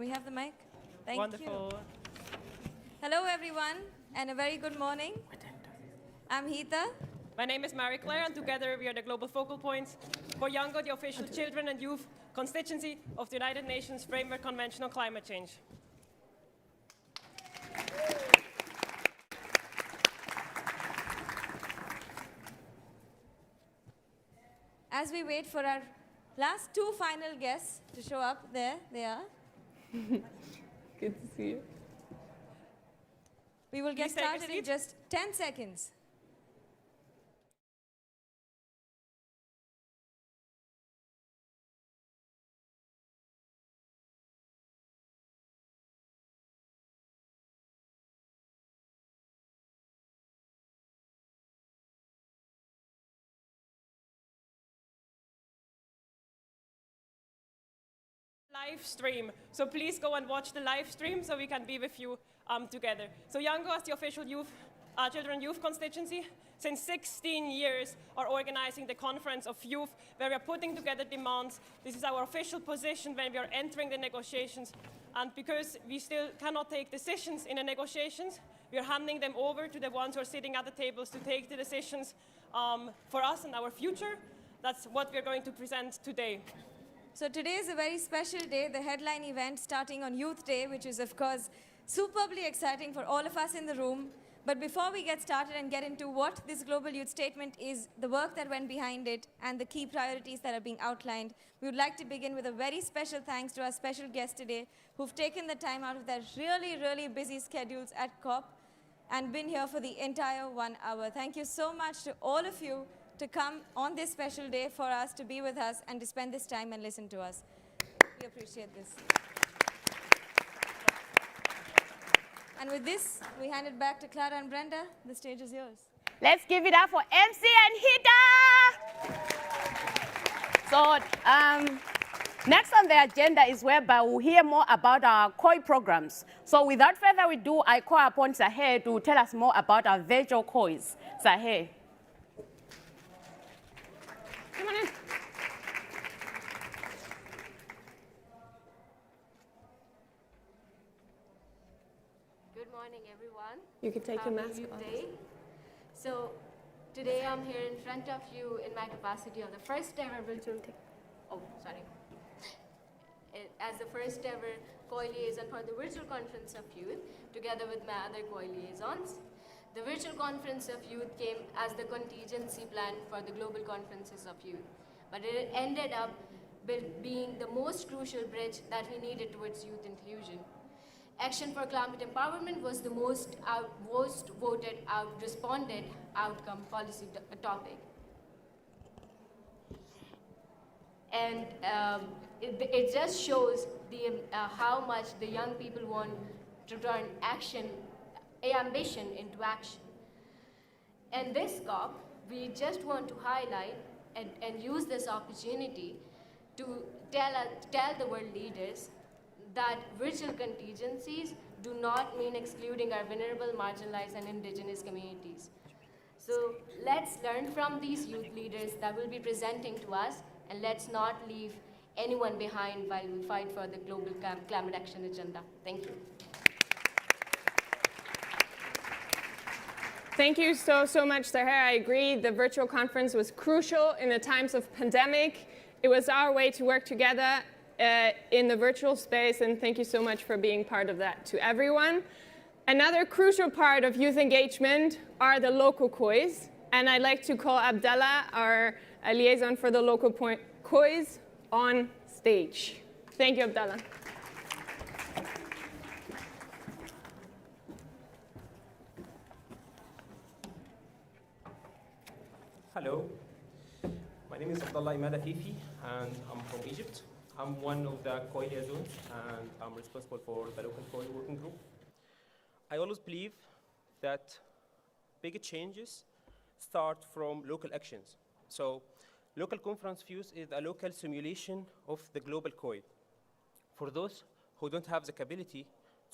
We have the mic? Thank Wonderful. you. Hello, everyone, and a very good morning. I'm Hita. My name is Marie Claire, and together we are the global focal points for YOUNGO, the official children and youth constituency of the United Nations Framework Convention on Climate Change. As we wait for our last two final guests to show up, there they are. Good to see you. We will get Please take a started in seat. just 10 seconds. Live stream. So please go and watch the live stream so we can be with you together. So YOUNGO, as the official children youth constituency, since 16 years are organizing the Conference of Youth, where we are putting together demands. This is our official position when we are entering the negotiations. And because we still cannot take decisions in the negotiations, we are handing them over to the ones who are sitting at the tables to take the decisions for us and our future. That's what we're going to present today. So today is a very special day, the headline event starting on Youth Day, which is, of course, superbly exciting for all of us in the room. But before we get started and get into what this Global Youth Statement is, the work that went behind it, and the key priorities that are being outlined, we would like to begin with a very special thanks to our special guests today who've taken the time out of their really, really busy schedules at COP and been here for the entire 1 hour. Thank you so much to all of you to come on this special day for us, to be with us, and to spend this time and listen to us. We appreciate this. And with this, we hand it back to Clara and Brenda. The stage is yours. Let's give it up for MC and Hita! So, next on the agenda is whereby we'll hear more about our COI programs. So without further ado, I call upon Sahir to tell us more about our virtual COIs. Sahir. Come on in. Good morning, everyone. You can take your mask Youth off. Day. So today I'm here in front of you in my capacity of the first ever virtual. As the first ever COI liaison for the Virtual Conference of Youth, together with my other COI liaisons. The Virtual Conference of Youth came as the contingency plan for the Global Conferences of Youth, but it ended up being the most crucial bridge that we needed towards youth inclusion. Action for Climate Empowerment was the most voted out, responded outcome policy topic. And it just shows how much the young people want to turn ambition into action. And this COP, we just want to highlight and use this opportunity to tell the world leaders that virtual contingencies do not mean excluding our vulnerable, marginalized, and indigenous communities. So let's learn from these youth leaders that will be presenting to us, and let's not leave anyone behind while we fight for the global climate action agenda. Thank you. Thank you so much, Sahar. I agree. The virtual conference was crucial in the times of pandemic. It was our way to work together in the virtual space, and thank you so much for being part of that to everyone. Another crucial part of youth engagement are the local COIs, and I'd like to call Abdallah, our liaison for the local COIs, on stage. Thank you, Abdallah. Hello, my name is Abdallah Imada Fifi, and I'm from Egypt. I'm one of the COI liaisons, and I'm responsible for the local COI working group. I always believe that big changes start from local actions. So local conference views is a local simulation of the global COI for those who don't have the capability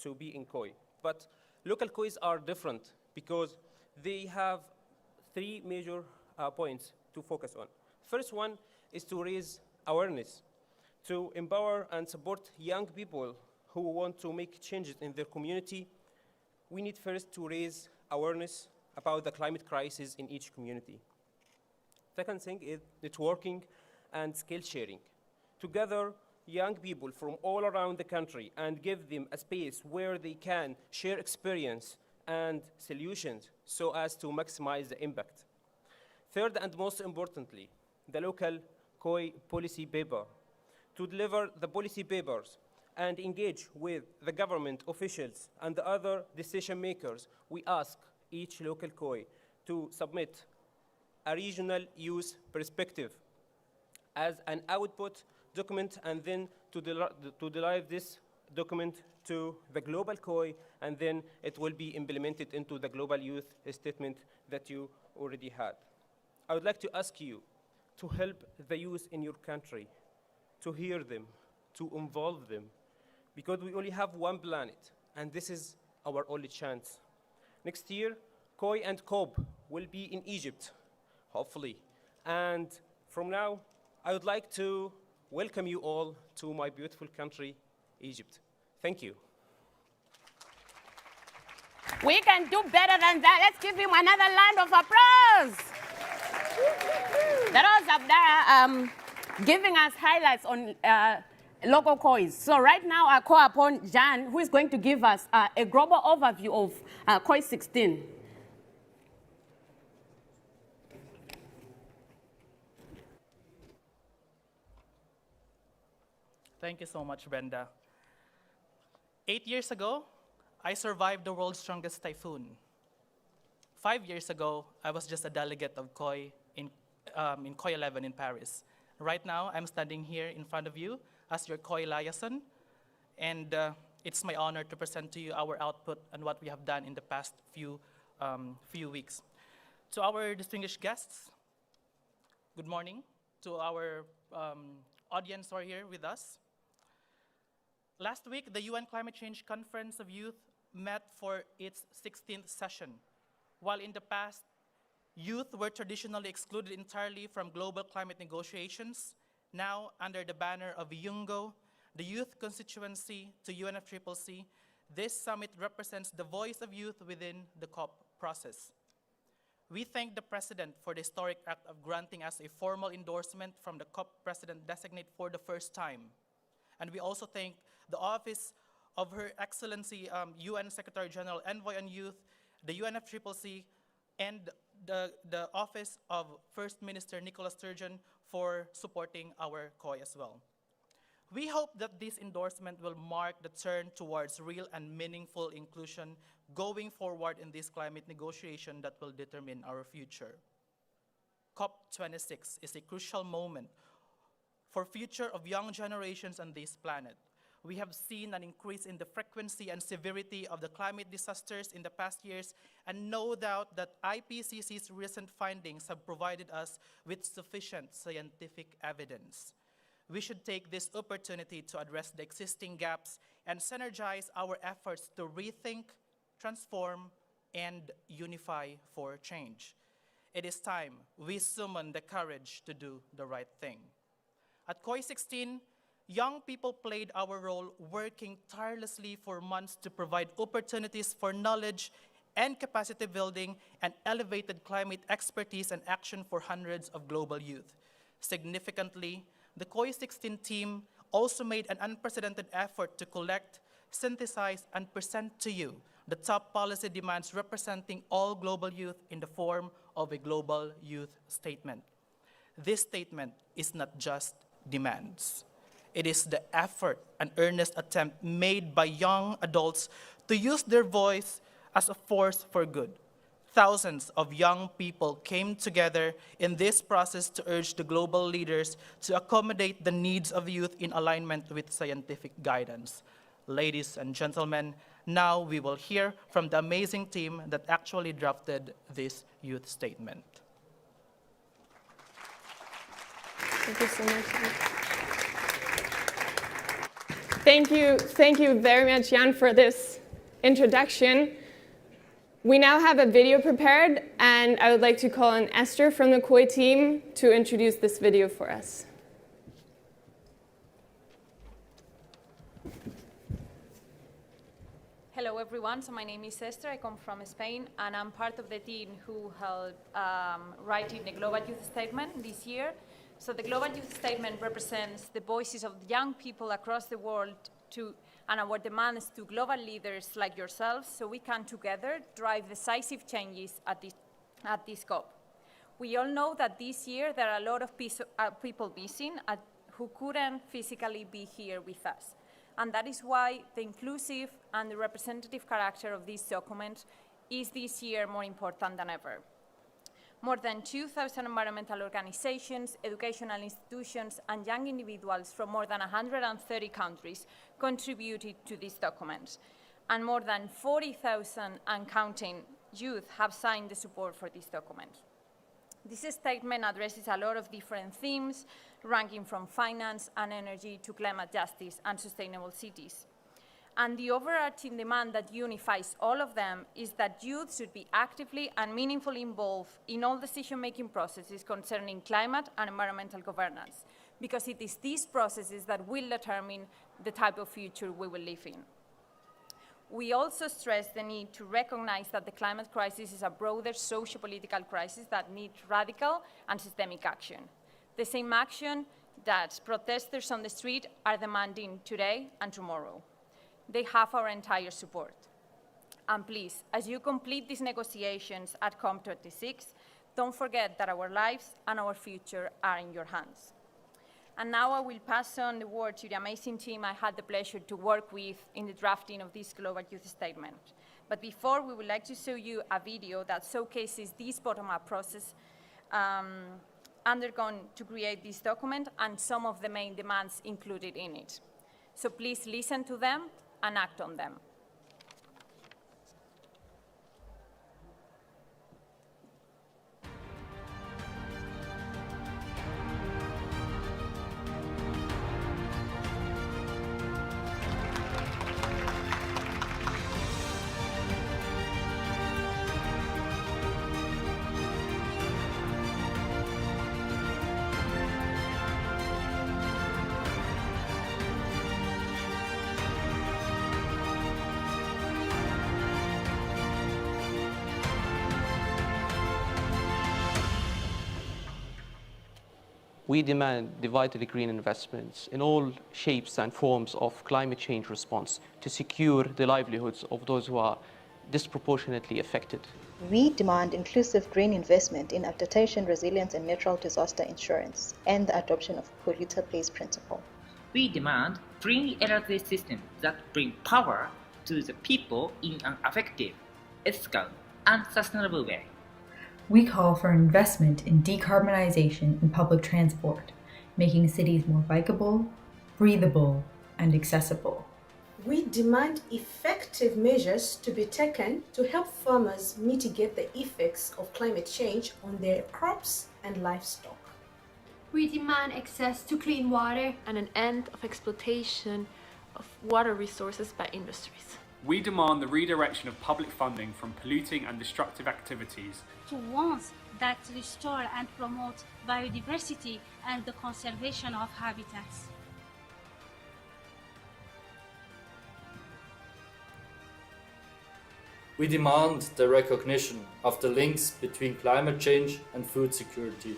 to be in COI. But local COIs are different because they have three major points to focus on. First one is to raise awareness, to empower and support young people who want to make changes in their community, we need first to raise awareness about the climate crisis in each community. Second thing is networking and skill sharing. Together, young people from all around the country and give them a space where they can share experience and solutions so as to maximize the impact. Third and most importantly, the local COI policy paper. To deliver the policy papers and engage with the government officials and the other decision makers, we ask each local COI to submit a regional use perspective as an output document, and then to derive this document to the global COI, and then it will be implemented into the global youth statement that you already had. I would like to ask you to help the youth in your country, to hear them, to involve them, because we only have one planet, and this is our only chance. Next year, COI and COP will be in Egypt, hopefully. And from now, I would like to welcome you all to my beautiful country, Egypt. Thank you. We can do better than that. Let's give him another round of applause. That was up there giving us highlights on local COIs. So right now I call upon Jan, who is going to give us a global overview of COI 16. Thank you so much, Brenda. 8 years ago, I survived the world's strongest typhoon. 5 years ago, I was just a delegate of COI in COI 11 in Paris. Right now, I'm standing here in front of you as your COI liaison, and it's my honor to present to you our output and what we have done in the past few weeks. To our distinguished guests, good morning. To our audience who are here with us. Last week, the UN Climate Change Conference of Youth met for its 16th session. While in the past, youth were traditionally excluded entirely from global climate negotiations, now under the banner of YUNGO, the youth constituency to UNFCCC, this summit represents the voice of youth within the COP process. We thank the President for the historic act of granting us a formal endorsement from the COP President-designate for the first time. And we also thank the Office of Her Excellency UN Secretary General Envoy on Youth, the UNFCCC, and the Office of First Minister Nicola Sturgeon for supporting our COI as well. We hope that this endorsement will mark the turn towards real and meaningful inclusion going forward in this climate negotiation that will determine our future. COP26 is a crucial moment for future of young generations on this planet. We have seen an increase in the frequency and severity of the climate disasters in the past years, and no doubt that IPCC's recent findings have provided us with sufficient scientific evidence. We should take this opportunity to address the existing gaps and synergize our efforts to rethink, transform, and unify for change. It is time we summon the courage to do the right thing. At COI 16, young people played our role, working tirelessly for months to provide opportunities for knowledge and capacity building and elevated climate expertise and action for hundreds of global youth. Significantly, the COI 16 team also made an unprecedented effort to collect, synthesize, and present to you the top policy demands representing all global youth in the form of a global youth statement. This statement is not just demands. It is the effort and earnest attempt made by young adults to use their voice as a force for good. Thousands of young people came together in this process to urge the global leaders to accommodate the needs of youth in alignment with scientific guidance. Ladies and gentlemen, now we will hear from the amazing team that actually drafted this youth statement. Thank you so much. Thank you very much, Jan, for this introduction. We now have a video prepared, and I would like to call on Esther from the COI team to introduce this video for us. Hello everyone, so my name is Esther, I come from Spain, and I'm part of the team who helped writing the Global Youth Statement this year. So the Global Youth Statement represents the voices of young people across the world and our demands to global leaders like yourselves, so we can together drive decisive changes at this COP. We all know that this year there are a lot of people missing who couldn't physically be here with us. And that is why the inclusive and the representative character of this document is this year more important than ever. More than 2,000 environmental organizations, educational institutions, and young individuals from more than 130 countries contributed to this document. And more than 40,000 and counting youth have signed the support for this document. This statement addresses a lot of different themes, ranging from finance and energy to climate justice and sustainable cities. And the overarching demand that unifies all of them is that youth should be actively and meaningfully involved in all decision-making processes concerning climate and environmental governance, because it is these processes that will determine the type of future we will live in. We also stress the need to recognize that the climate crisis is a broader socio-political crisis that needs radical and systemic action. The same action that protesters on the street are demanding today and tomorrow. They have our entire support. And please, as you complete these negotiations at COP26, don't forget that our lives and our future are in your hands. And now I will pass on the word to the amazing team I had the pleasure to work with in the drafting of this Global Youth Statement. But before, we would like to show you a video that showcases this bottom-up process undergone to create this document and some of the main demands included in it. So please listen to them and act on them. We demand the vitally green investments in all shapes and forms of climate change response to secure the livelihoods of those who are disproportionately affected. We demand inclusive green investment in adaptation, resilience, and natural disaster insurance, and the adoption of polluter pays principle. We demand green electricity systems that bring power to the people in an effective, ethical, and sustainable way. We call for investment in decarbonization in public transport, making cities more bikeable, breathable, and accessible. We demand effective measures to be taken to help farmers mitigate the effects of climate change on their crops and livestock. We demand access to clean water and an end of exploitation of water resources by industries. We demand the redirection of public funding from polluting and destructive activities to ones that restore and promote biodiversity and the conservation of habitats. We demand the recognition of the links between climate change and food security,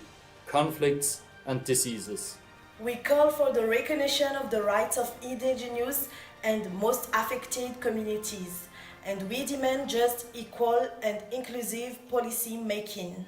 conflicts and diseases. We call for the recognition of the rights of indigenous and most affected communities, and we demand just, equal, and inclusive policy making.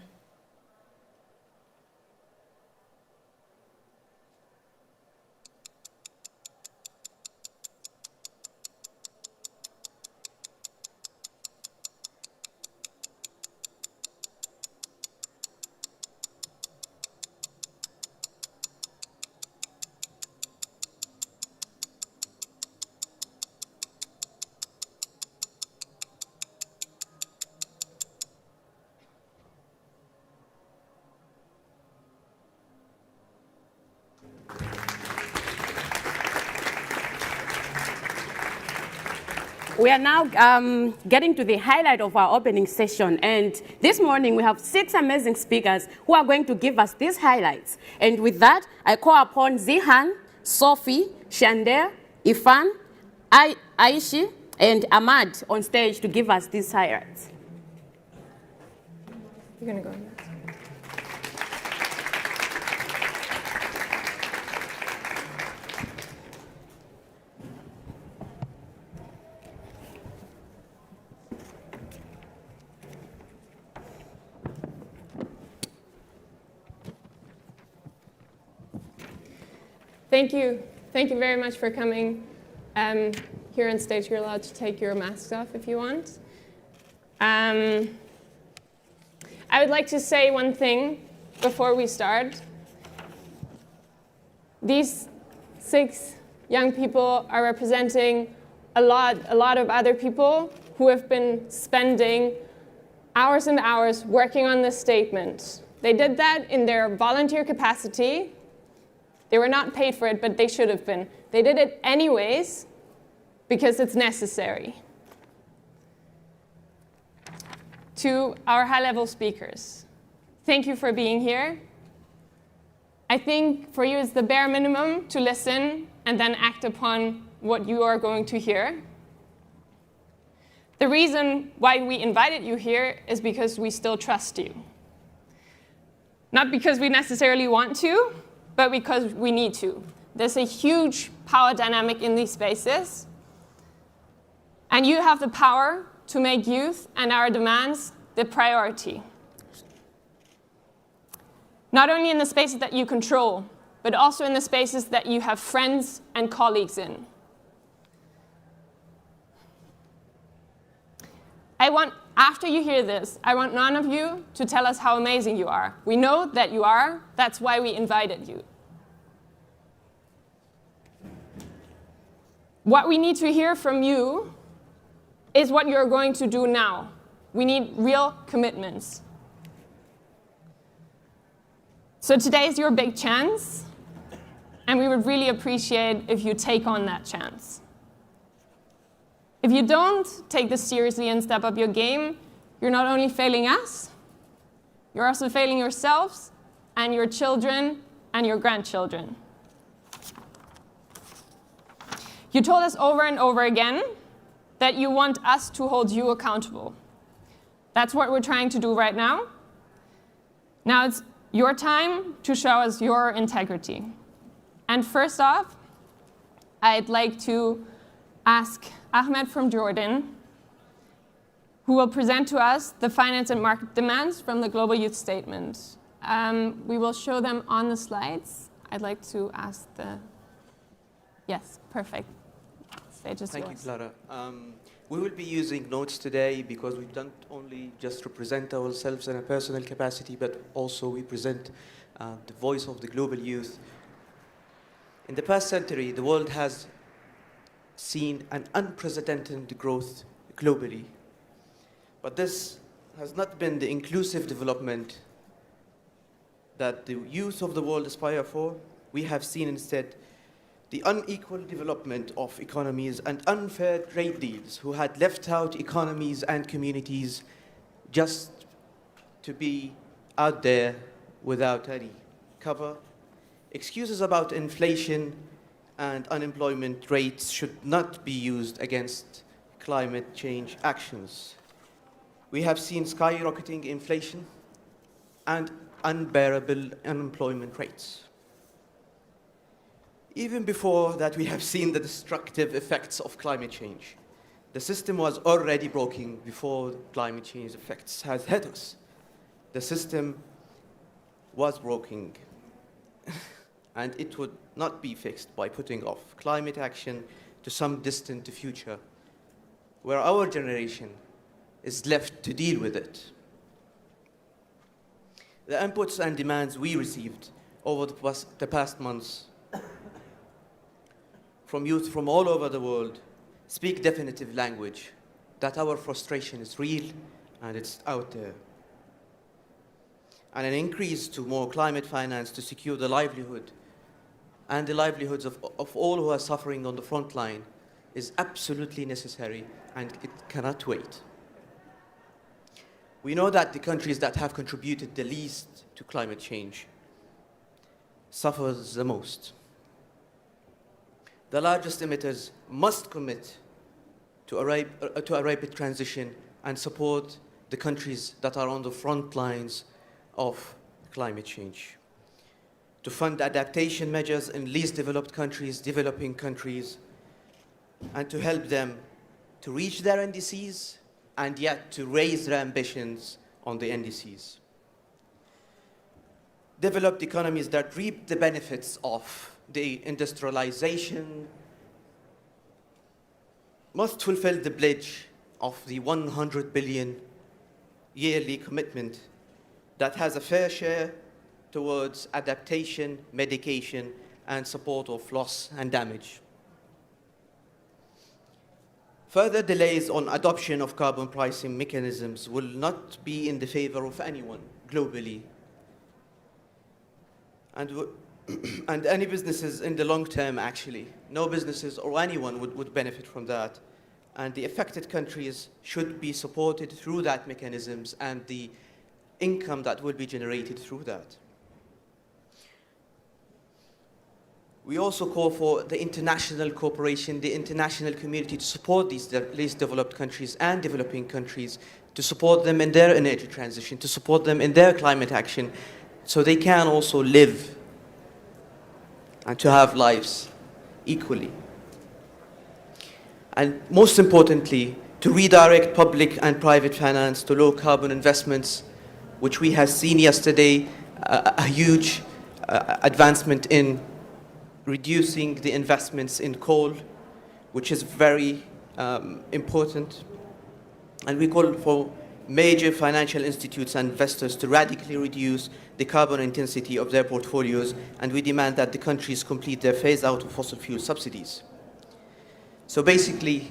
We are now getting to the highlight of our opening session, and this morning we have 6 amazing speakers who are going to give us these highlights. And with that, I call upon Zihan, Sophie, Shander, Ifan, Aishi, and Ahmad on stage to give us these highlights. You're going to go next. Thank you. Thank you very much for coming. Here on stage, you're allowed to take your masks off if you want. I would like to say one thing before we start. These 6 young people are representing a lot of other people who have been spending hours and hours working on this statement. They did that in their volunteer capacity. They were not paid for it, but they should have been. They did it anyways because it's necessary. To our high-level speakers, thank you for being here. I think for you it's the bare minimum to listen and then act upon what you are going to hear. The reason why we invited you here is because we still trust you. Not because we necessarily want to, but because we need to. There's a huge power dynamic in these spaces. And you have the power to make youth and our demands the priority. Not only in the spaces that you control, but also in the spaces that you have friends and colleagues in. After you hear this, I want none of you to tell us how amazing you are. We know that you are. That's why we invited you. What we need to hear from you is what you're going to do now. We need real commitments. So today is your big chance, and we would really appreciate if you take on that chance. If you don't take this seriously and step up your game, you're not only failing us, you're also failing yourselves and your children and your grandchildren. You told us over and over again that you want us to hold you accountable. That's what we're trying to do right now. Now it's your time to show us your integrity. And first off, I'd like to ask Ahmed from Jordan, who will present to us the finance and market demands from the Global Youth Statement. We will show them on the slides. I'd like to ask the... Yes, perfect. Stage is yours. Thank you, Clara. We will be using notes today because we don't only just represent ourselves in a personal capacity, but also we present the voice of the global youth. In the past century, the world has seen an unprecedented growth globally. But this has not been the inclusive development that the youth of the world aspire for. We have seen instead the unequal development of economies and unfair trade deals who had left out economies and communities just to be out there without any cover. Excuses about inflation and unemployment rates should not be used against climate change actions. We have seen skyrocketing inflation and unbearable unemployment rates. Even before that, we have seen the destructive effects of climate change. The system was already broken before climate change effects has hit us. The system was broken, and it would not be fixed by putting off climate action to some distant future, where our generation is left to deal with it. The inputs and demands we received over the past months from youth from all over the world speak definitive language that our frustration is real and it's out there. And an increase to more climate finance to secure the livelihood and the livelihoods of all who are suffering on the front line is absolutely necessary, and it cannot wait. We know that the countries that have contributed the least to climate change suffer the most. The largest emitters must commit to a rapid transition and support the countries that are on the front lines of climate change, to fund adaptation measures in least developed countries, developing countries, and to help them to reach their NDCs and yet to raise their ambitions on the NDCs. Developed economies that reap the benefits of the industrialization must fulfill the pledge of the 100 billion yearly commitment that has a fair share towards adaptation, medication, and support of loss and damage. Further delays on adoption of carbon pricing mechanisms will not be in the favor of anyone globally. And any businesses in the long term, actually. No businesses or anyone would benefit from that. And the affected countries should be supported through that mechanisms and the income that will be generated through that. We also call for the international cooperation, the international community to support these least developed countries and developing countries, to support them in their energy transition, to support them in their climate action, so they can also live and to have lives equally. And most importantly, to redirect public and private finance to low carbon investments, which we have seen yesterday, a huge advancement in reducing the investments in coal, which is very important. And we call for major financial institutes and investors to radically reduce the carbon intensity of their portfolios, and we demand that the countries complete their phase out of fossil fuel subsidies. So basically,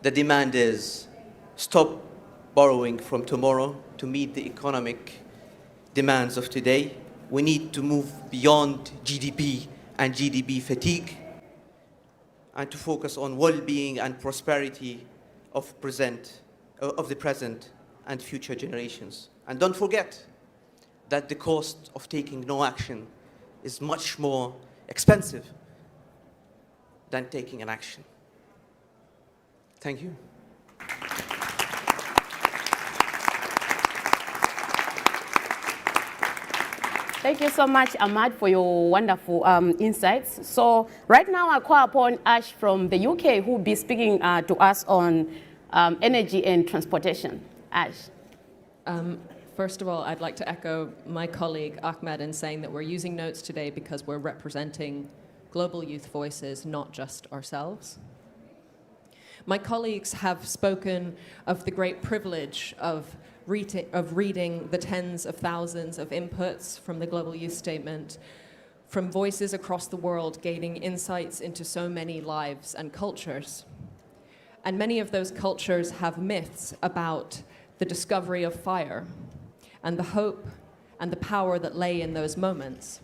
the demand is stop borrowing from tomorrow to meet the economic demands of today. We need to move beyond GDP and GDP fatigue and to focus on well-being and prosperity of the present and future generations. And don't forget that the cost of taking no action is much more expensive than taking an action. Thank you. Thank you so much, Ahmad, for your wonderful insights. So right now I call upon Ash from the UK, who will be speaking to us on energy and transportation. Ash. First of all, I'd like to echo my colleague Ahmed in saying that we're using notes today because we're representing global youth voices, not just ourselves. My colleagues have spoken of the great privilege of reading the tens of thousands of inputs from the Global Youth Statement, from voices across the world gaining insights into so many lives and cultures. And many of those cultures have myths about the discovery of fire and the hope and the power that lay in those moments.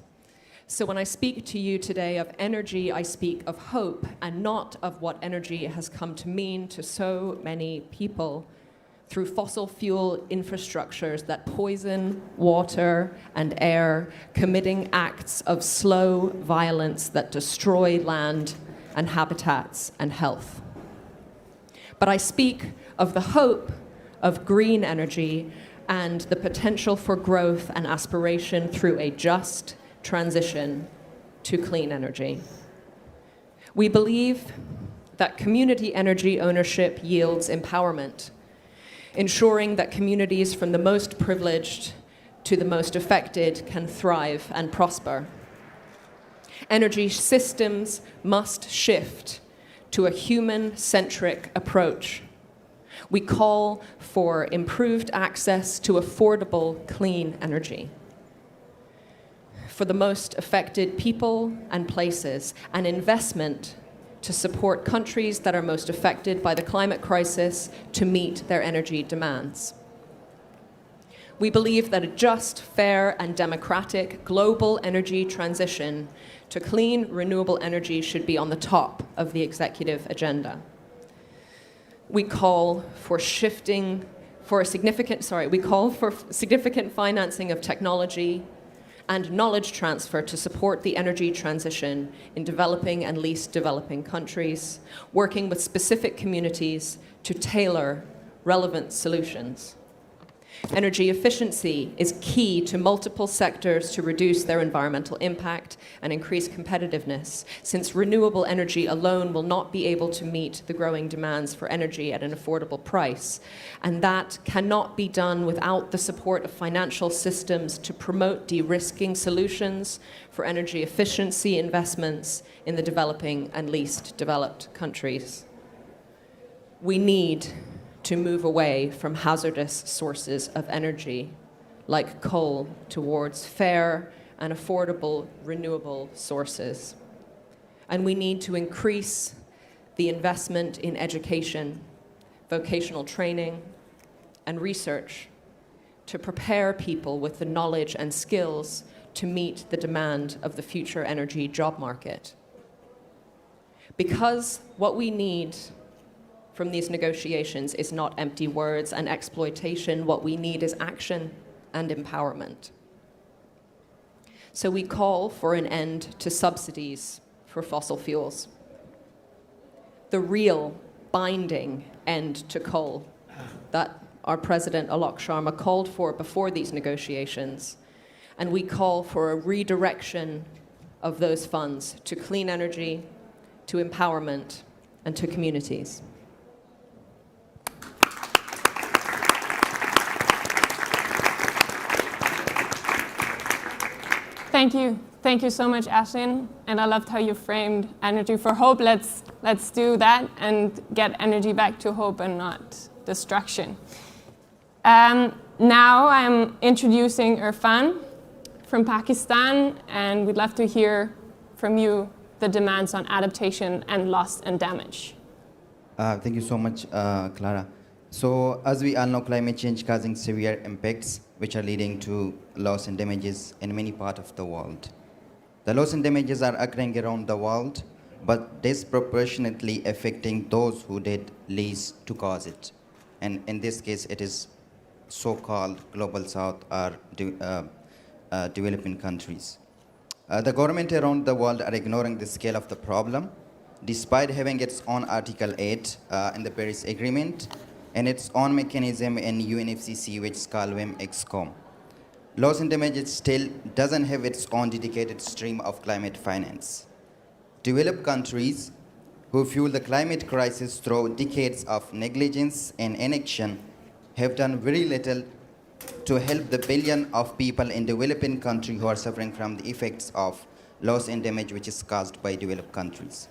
So when I speak to you today of energy, I speak of hope and not of what energy has come to mean to so many people through fossil fuel infrastructures that poison water and air, committing acts of slow violence that destroy land and habitats and health. But I speak of the hope of green energy and the potential for growth and aspiration through a just transition to clean energy. We believe that community energy ownership yields empowerment, ensuring that communities from the most privileged to the most affected can thrive and prosper. Energy systems must shift to a human-centric approach. We call for improved access to affordable, clean energy for the most affected people and places, and investment to support countries that are most affected by the climate crisis to meet their energy demands. We believe that a just, fair, and democratic global energy transition to clean, renewable energy should be on the top of the executive agenda. We call for significant financing of technology and knowledge transfer to support the energy transition in developing and least developing countries, working with specific communities to tailor relevant solutions. Energy efficiency is key to multiple sectors to reduce their environmental impact and increase competitiveness, since renewable energy alone will not be able to meet the growing demands for energy at an affordable price. And that cannot be done without the support of financial systems to promote de-risking solutions for energy efficiency investments in the developing and least developed countries. We need to move away from hazardous sources of energy, like coal, towards fair and affordable renewable sources. And we need to increase the investment in education, vocational training, and research to prepare people with the knowledge and skills to meet the demand of the future energy job market. Because what we need from these negotiations is not empty words and exploitation. What we need is action and empowerment. So we call for an end to subsidies for fossil fuels. The real binding end to coal that our President Alok Sharma called for before these negotiations. And we call for a redirection of those funds to clean energy, to empowerment, and to communities. Thank you. Thank you so much, Ashlyn. And I loved how you framed energy for hope. Let's do that and get energy back to hope and not destruction. Now I'm introducing Irfan from Pakistan, and we'd love to hear from you the demands on adaptation and loss and damage. Thank you so much, Clara. So as we all know, climate change causing severe impacts which are leading to loss and damages in many parts of the world. The loss and damages are occurring around the world, but disproportionately affecting those who did least to cause it. And in this case, it is so-called Global South or developing countries. The government around the world are ignoring the scale of the problem, despite having its own Article 8 in the Paris Agreement, and its own mechanism in UNFCCC, which is called WIM-XCOM. Loss and damages still doesn't have its own dedicated stream of climate finance. Developed countries who fuel the climate crisis through decades of negligence and inaction have done very little to help the billion of people in developing countries who are suffering from the effects of loss and damage which is caused by developed countries.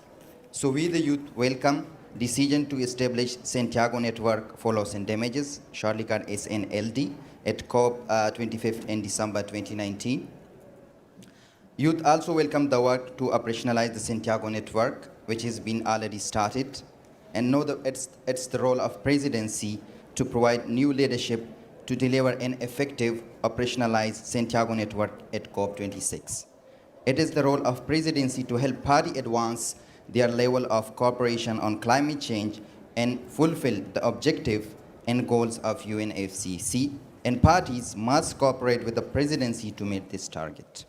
So we, the youth, welcome decision to establish Santiago Network for Loss and Damages, shortly called SNLD, at COP 25th in December 2019. Youth also welcome the work to operationalize the Santiago Network, which has been already started, and know that it's the role of presidency to provide new leadership to deliver an effective, operationalized Santiago Network at COP 26. It is the role of presidency to help party advance their level of cooperation on climate change and fulfill the objective and goals of UNFCCC, and parties must cooperate with the presidency to meet this target.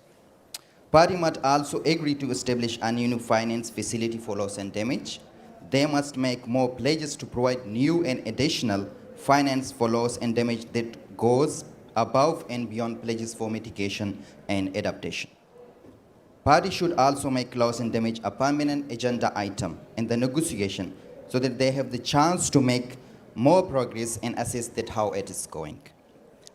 Party must also agree to establish a new finance facility for loss and damage. They must make more pledges to provide new and additional finance for loss and damage that goes above and beyond pledges for mitigation and adaptation. Parties should also make loss and damage a permanent agenda item in the negotiation so that they have the chance to make more progress and assess that how it is going.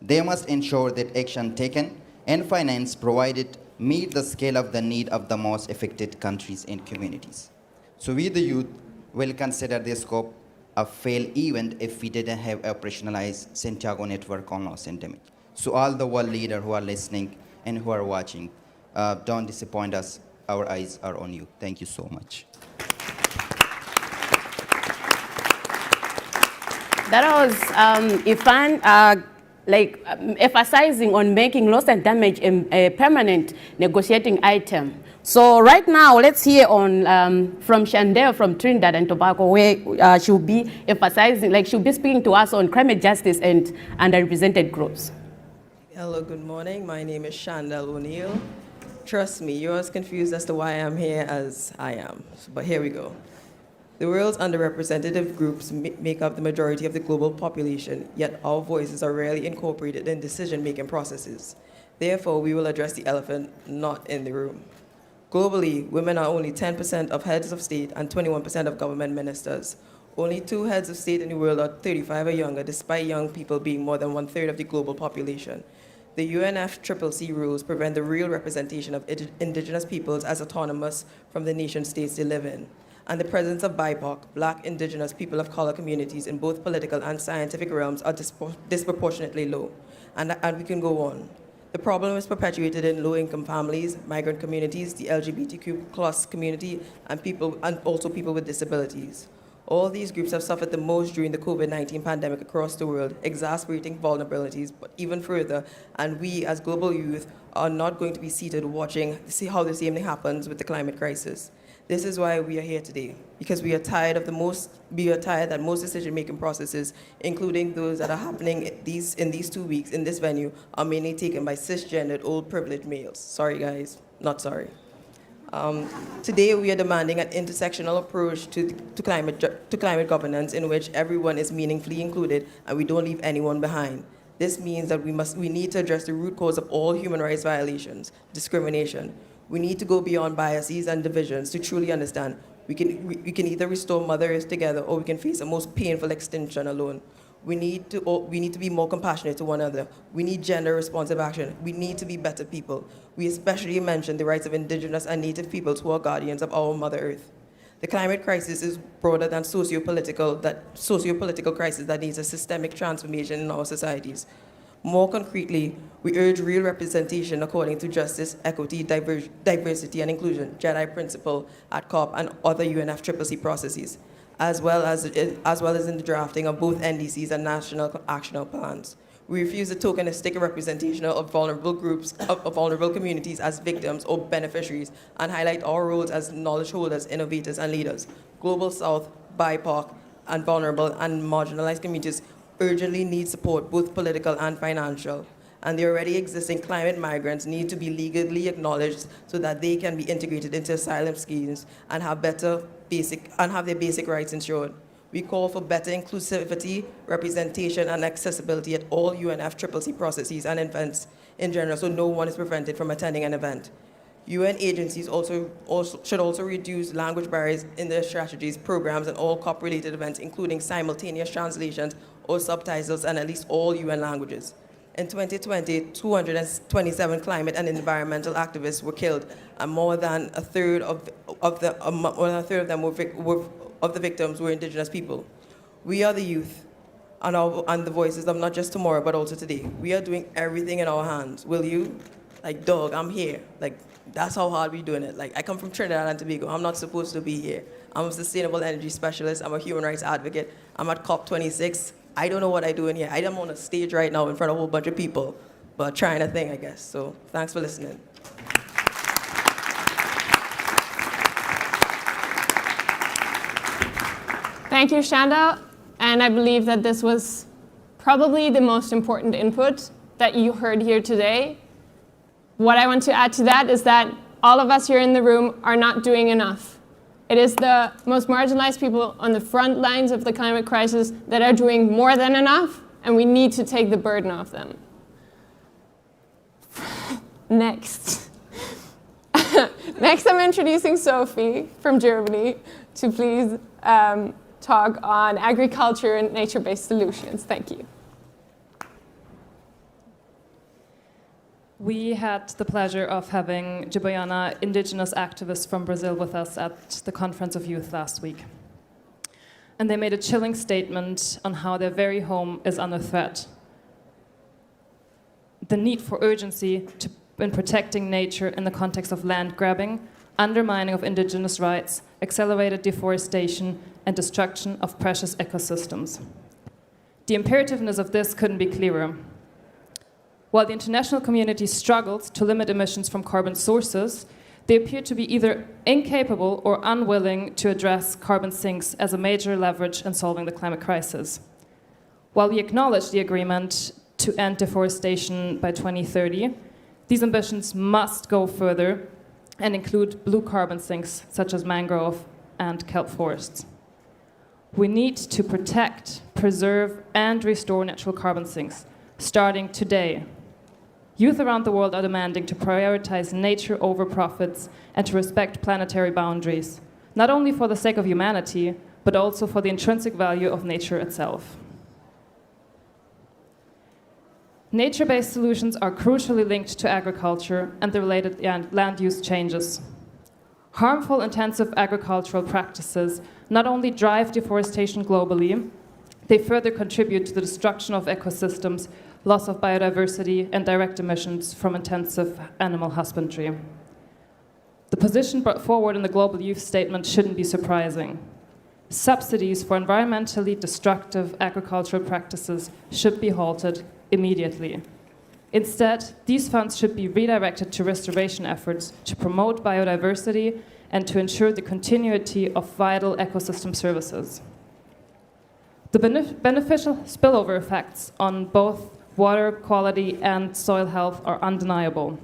They must ensure that action taken and finance provided meet the scale of the need of the most affected countries and communities. So we, the youth, will consider the scope a failed event if we didn't have operationalized Santiago Network on loss and damage. So all the world leaders who are listening and who are watching, don't disappoint us. Our eyes are on you. Thank you so much. That was Irfan, emphasizing on making loss and damage a permanent negotiating item. So right now, let's hear on from Chandel from Trinidad and Tobago, where she'll be emphasizing, she'll be speaking to us on climate justice and underrepresented groups. Hello, good morning. My name is Shandell O'Neill. Trust me, you're as confused as to why I'm here as I am. But here we go. The world's underrepresented groups make up the majority of the global population, yet our voices are rarely incorporated in decision-making processes. Therefore, we will address the elephant not in the room. Globally, women are only 10% of heads of state and 21% of government ministers. Only 2 heads of state in the world are 35 or younger, despite young people being more than 1/3 of the global population. The UNFCCC rules prevent the real representation of indigenous peoples as autonomous from the nation states they live in. And the presence of BIPOC, Black, Indigenous, people of color communities in both political and scientific realms are disproportionately low. And we can go on. The problem is perpetuated in low-income families, migrant communities, the LGBTQ+ community, and also people with disabilities. All these groups have suffered the most during the COVID-19 pandemic across the world, exacerbating vulnerabilities, but even further, and we as global youth are not going to be seated watching to see how the same thing happens with the climate crisis. This is why we are here today, because we are tired that most decision-making processes, including those that are happening in these 2 weeks in this venue, are mainly taken by cisgendered, old privileged males. Sorry guys, not sorry. Today we are demanding an intersectional approach to climate governance in which everyone is meaningfully included and we don't leave anyone behind. This means that we need to address the root cause of all human rights violations, discrimination. We need to go beyond biases and divisions to truly understand we can either restore Mother Earth together or we can face a most painful extinction alone. We need to be more compassionate to one another. We need gender-responsive action. We need to be better people. We especially mention the rights of Indigenous and Native peoples who are guardians of our Mother Earth. The climate crisis is broader than socio-political crisis that needs a systemic transformation in our societies. More concretely, we urge real representation according to justice, equity, diversity, and inclusion, JEDI principle at COP and other UNFCCC processes, as well as in the drafting of both NDCs and national action plans. We refuse the tokenistic representation of vulnerable groups, of vulnerable communities as victims or beneficiaries, and highlight our roles as knowledge holders, innovators, and leaders. Global South, BIPOC, and vulnerable and marginalized communities urgently need support, both political and financial. And the already existing climate migrants need to be legally acknowledged so that they can be integrated into asylum schemes and have their basic rights ensured. We call for better inclusivity, representation, and accessibility at all UNFCCC processes and events in general, so no one is prevented from attending an event. UN agencies should also reduce language barriers in their strategies, programs, and all COP-related events, including simultaneous translations or subtitles in at least all UN languages. In 2020, 227 climate and environmental activists were killed, and more than a third of the victims were Indigenous people. We are the youth, and the voices of not just tomorrow, but also today. We are doing everything in our hands. Will you? Like, dog, I'm here. Like, that's how hard we're doing it. Like, I come from Trinidad and Tobago. I'm not supposed to be here. I'm a sustainable energy specialist. I'm a human rights advocate. I'm at COP26. I don't know what I do in here. I am on a stage right now in front of a whole bunch of people, but trying a thing, I guess. So thanks for listening. Thank you, Shanda. And I believe that this was probably the most important input that you heard here today. What I want to add to that is that all of us here in the room are not doing enough. It is the most marginalized people on the front lines of the climate crisis that are doing more than enough, and we need to take the burden off them. Next. Next, I'm introducing Sophie from Germany to please talk on agriculture and nature-based solutions. Thank you. We had the pleasure of having Jiboyana, indigenous activists from Brazil, with us at the Conference of Youth last week. And they made a chilling statement on how their very home is under threat. The need for urgency in protecting nature in the context of land grabbing, undermining of indigenous rights, accelerated deforestation, and destruction of precious ecosystems. The imperativeness of this couldn't be clearer. While the international community struggles to limit emissions from carbon sources, they appear to be either incapable or unwilling to address carbon sinks as a major leverage in solving the climate crisis. While we acknowledge the agreement to end deforestation by 2030, these ambitions must go further and include blue carbon sinks such as mangrove and kelp forests. We need to protect, preserve, and restore natural carbon sinks, starting today. Youth around the world are demanding to prioritize nature over profits and to respect planetary boundaries, not only for the sake of humanity, but also for the intrinsic value of nature itself. Nature-based solutions are crucially linked to agriculture and the related land use changes. Harmful intensive agricultural practices not only drive deforestation globally, they further contribute to the destruction of ecosystems, loss of biodiversity, and direct emissions from intensive animal husbandry. The position brought forward in the Global Youth Statement shouldn't be surprising. Subsidies for environmentally destructive agricultural practices should be halted immediately. Instead, these funds should be redirected to restoration efforts to promote biodiversity and to ensure the continuity of vital ecosystem services. The beneficial spillover effects on both water quality and soil health are undeniable.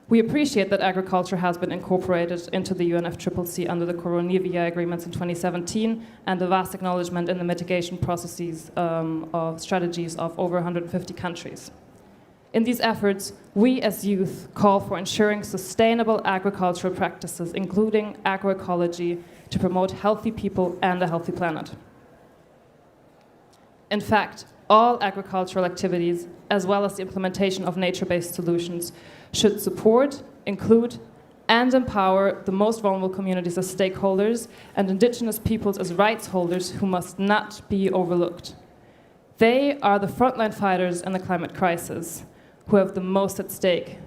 We appreciate that agriculture has been incorporated into the UNFCCC under the Coronavia agreements in 2017 and the vast acknowledgement in the mitigation processes of strategies of over 150 countries. In these efforts, we as youth call for ensuring sustainable agricultural practices, including agroecology, to promote healthy people and a healthy planet. In fact, all agricultural activities, as well as the implementation of nature-based solutions, should support, include, and empower the most vulnerable communities as stakeholders and indigenous peoples as rights holders who must not be overlooked. They are the frontline fighters in the climate crisis, who have the most at stake.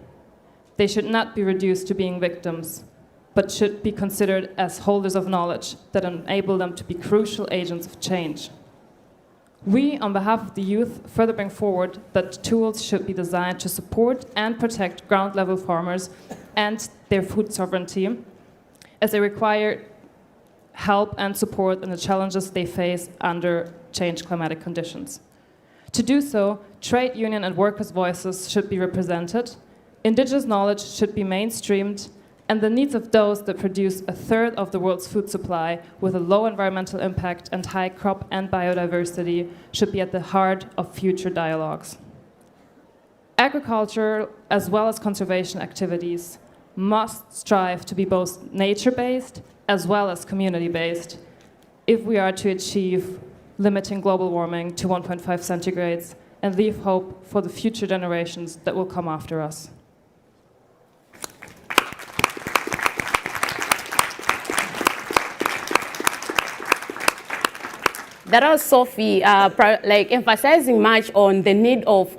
They should not be reduced to being victims, but should be considered as holders of knowledge that enable them to be crucial agents of change. We, on behalf of the youth, further bring forward that tools should be designed to support and protect ground-level farmers and their food sovereignty, as they require help and support in the challenges they face under changed climatic conditions. To do so, trade union and workers' voices should be represented, indigenous knowledge should be mainstreamed, and the needs of those that produce a third of the world's food supply with a low environmental impact and high crop and biodiversity should be at the heart of future dialogues. Agriculture, as well as conservation activities, must strive to be both nature-based as well as community-based if we are to achieve limiting global warming to 1.5 centigrades and leave hope for the future generations that will come after us. That was Sophie, emphasizing much on the need of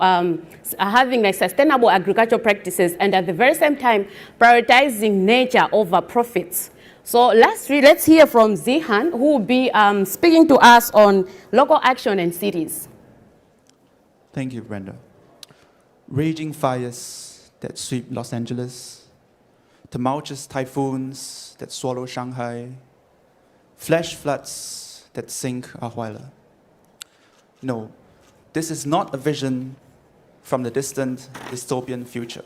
having sustainable agricultural practices and at the very same time prioritizing nature over profits. So lastly, let's hear from Zihan, who will be speaking to us on local action in cities. Thank you, Brenda. Raging fires that sweep Los Angeles, tumultuous typhoons that swallow Shanghai, flash floods that sink Ahuila. No, this is not a vision from the distant dystopian future.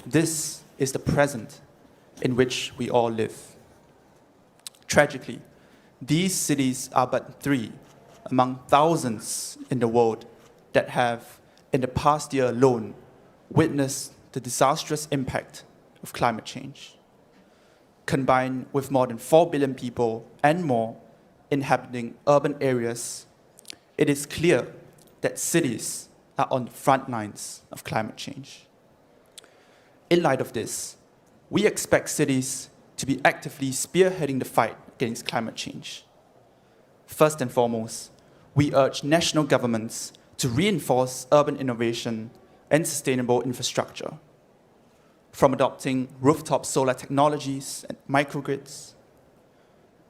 This is the present in which we all live. Tragically, these cities are but 3 among thousands in the world that have, in the past year alone, witnessed the disastrous impact of climate change. Combined with more than 4 billion people and more inhabiting urban areas, it is clear that cities are on the front lines of climate change. In light of this, we expect cities to be actively spearheading the fight against climate change. First and foremost, we urge national governments to reinforce urban innovation and sustainable infrastructure, from adopting rooftop solar technologies and microgrids,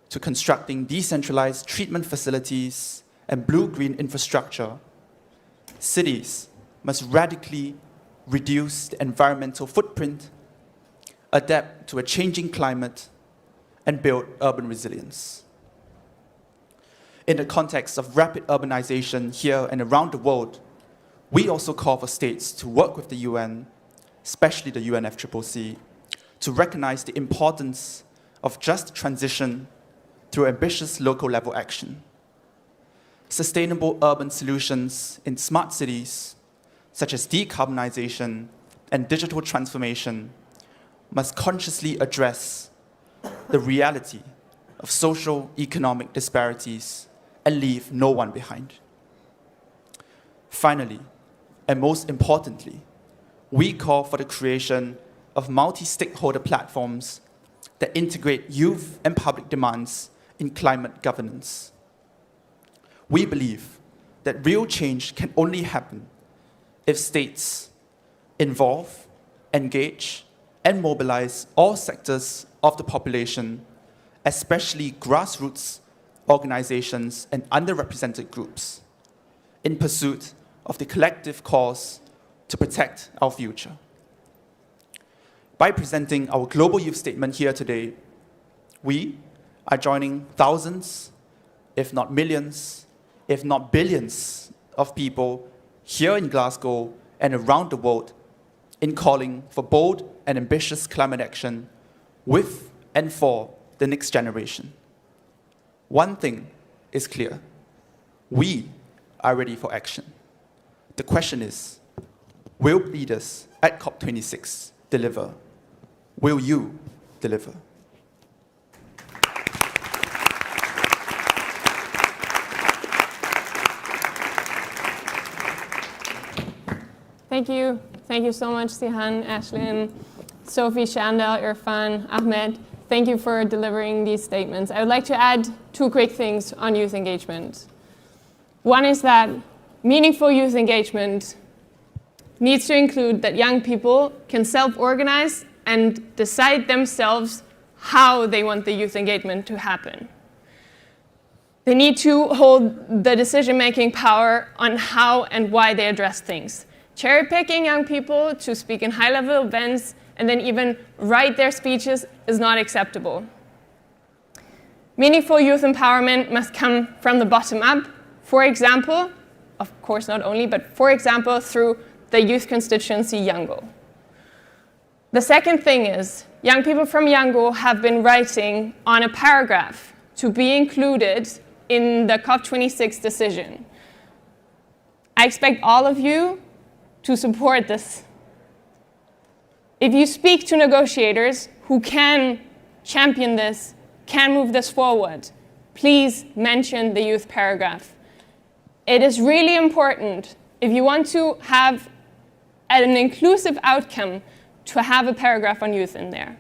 to constructing decentralized treatment facilities and blue-green infrastructure. Cities must radically reduce the environmental footprint, adapt to a changing climate, and build urban resilience. In the context of rapid urbanization here and around the world, we also call for states to work with the UN, especially the UNFCCC, to recognize the importance of just transition through ambitious local level action. Sustainable urban solutions in smart cities, such as decarbonization and digital transformation, must consciously address the reality of social economic disparities and leave no one behind. Finally, and most importantly, we call for the creation of multi-stakeholder platforms that integrate youth and public demands in climate governance. We believe that real change can only happen if states involve, engage, and mobilize all sectors of the population, especially grassroots organizations and underrepresented groups, in pursuit of the collective cause to protect our future. By presenting our Global Youth Statement here today, we are joining thousands, if not millions, if not billions of people here in Glasgow and around the world in calling for bold and ambitious climate action with and for the next generation. One thing is clear: we are ready for action. The question is, will leaders at COP26 deliver? Will you deliver? Thank you. Thank you so much, Sihan, Ashlyn, Sophie, Shandal, Irfan, Ahmed. Thank you for delivering these statements. I would like to add two quick things on youth engagement. One is that meaningful youth engagement needs to include that young people can self-organize and decide themselves how they want the youth engagement to happen. They need to hold the decision-making power on how and why they address things. Cherry-picking young people to speak in high-level events and then even write their speeches is not acceptable. Meaningful youth empowerment must come from the bottom up, for example, of course not only, but for example through the youth constituency Yango. The second thing is, young people from Yango have been writing on a paragraph to be included in the COP26 decision. I expect all of you to support this. If you speak to negotiators who can champion this, can move this forward, please mention the youth paragraph. It is really important, if you want to have an inclusive outcome, to have a paragraph on youth in there.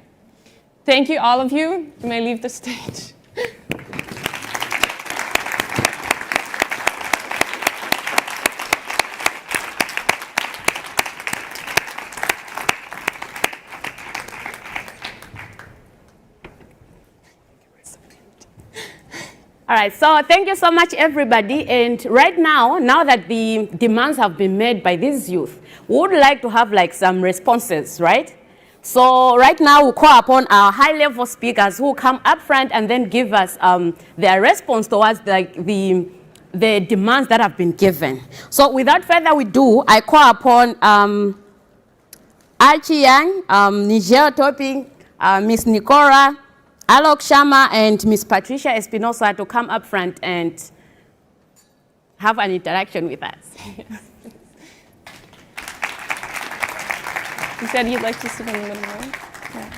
Thank you, all of you. You may leave the stage. All right, so thank you so much, everybody. And right now that the demands have been made by these youth, we would like to have like some responses, right? So right now we call upon our high-level speakers who come up front and then give us their response towards like the demands that have been given. So without further ado, I call upon Archie Yang, Niger Topping, Miss Nikora, Alok Sharma, and Miss Patricia Espinosa to come up front and have an interaction with us. You said you'd like to sit in the middle row? Yeah.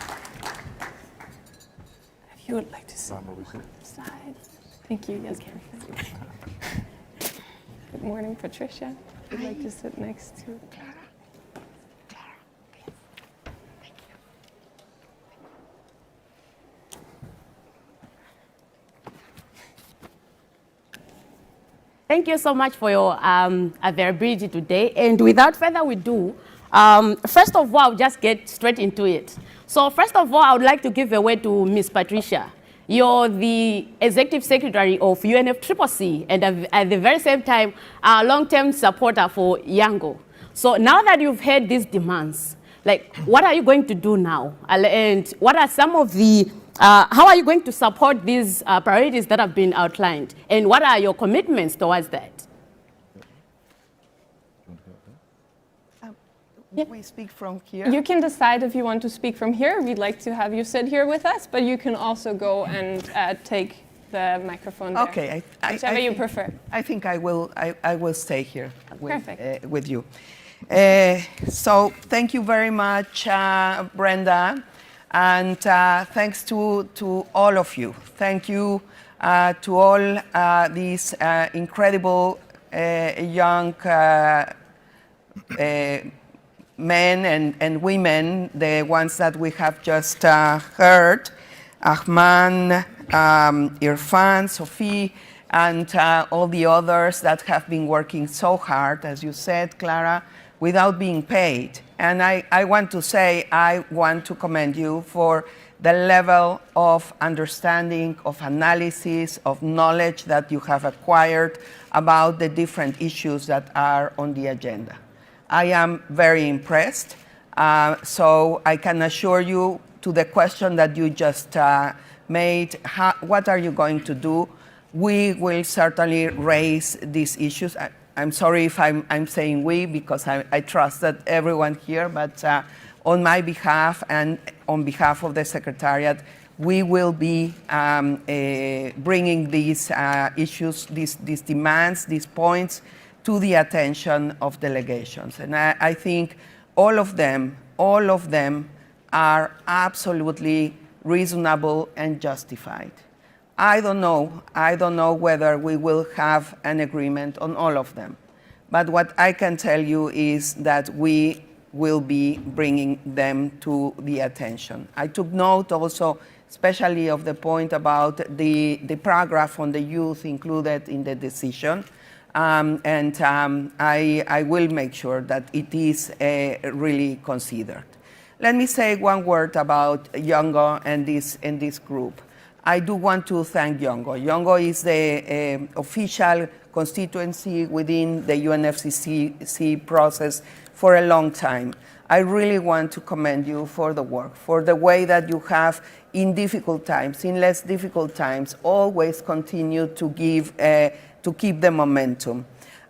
If you would like to sit on the side. Thank you. Yes, perfect. Good morning, Patricia. If you'd like to sit next to Clara. Thank you so much for your availability today. And without further ado, first of all, I'll just get straight into it. So first of all, I would like to give away to Ms. Patricia. You're the Executive Secretary of UNFCCC and at the very same time, a long-term supporter for Yango. So now that you've heard these demands, like what are you going to do now? And what are some of the How are you going to support these priorities that have been outlined? And what are your commitments towards that? We speak from here. You can decide if you want to speak from here. We'd like to have you sit here with us, but you can also go and take the microphone there. Okay, whichever you prefer. I think I will stay here with you. So thank you very much, Brenda, and thanks to all of you. Thank you to all these incredible young men and women, the ones that we have just heard, Ahman, Irfan, Sophie, and all the others that have been working so hard, as you said, Clara, without being paid. And I want to say, I want to commend you for the level of understanding, of analysis, of knowledge that you have acquired about the different issues that are on the agenda. I am very impressed. So I can assure you, to the question that you just made, what are you going to do? We will certainly raise these issues. I'm sorry if I'm saying we, because I trust that everyone here, but on my behalf and on behalf of the Secretariat, we will be bringing these issues, these demands, these points to the attention of delegations. And I think all of them are absolutely reasonable and justified. I don't know whether we will have an agreement on all of them. But what I can tell you is that we will be bringing them to the attention. I took note also, especially of the point about the paragraph on the youth included in the decision. I will make sure that it is really considered. Let me say one word about Yongo and this group. I do want to thank Yongo. Yongo is the official constituency within the UNFCCC process for a long time. I really want to commend you for the work, for the way that you have, in difficult times, in less difficult times, always continue to give to keep the momentum.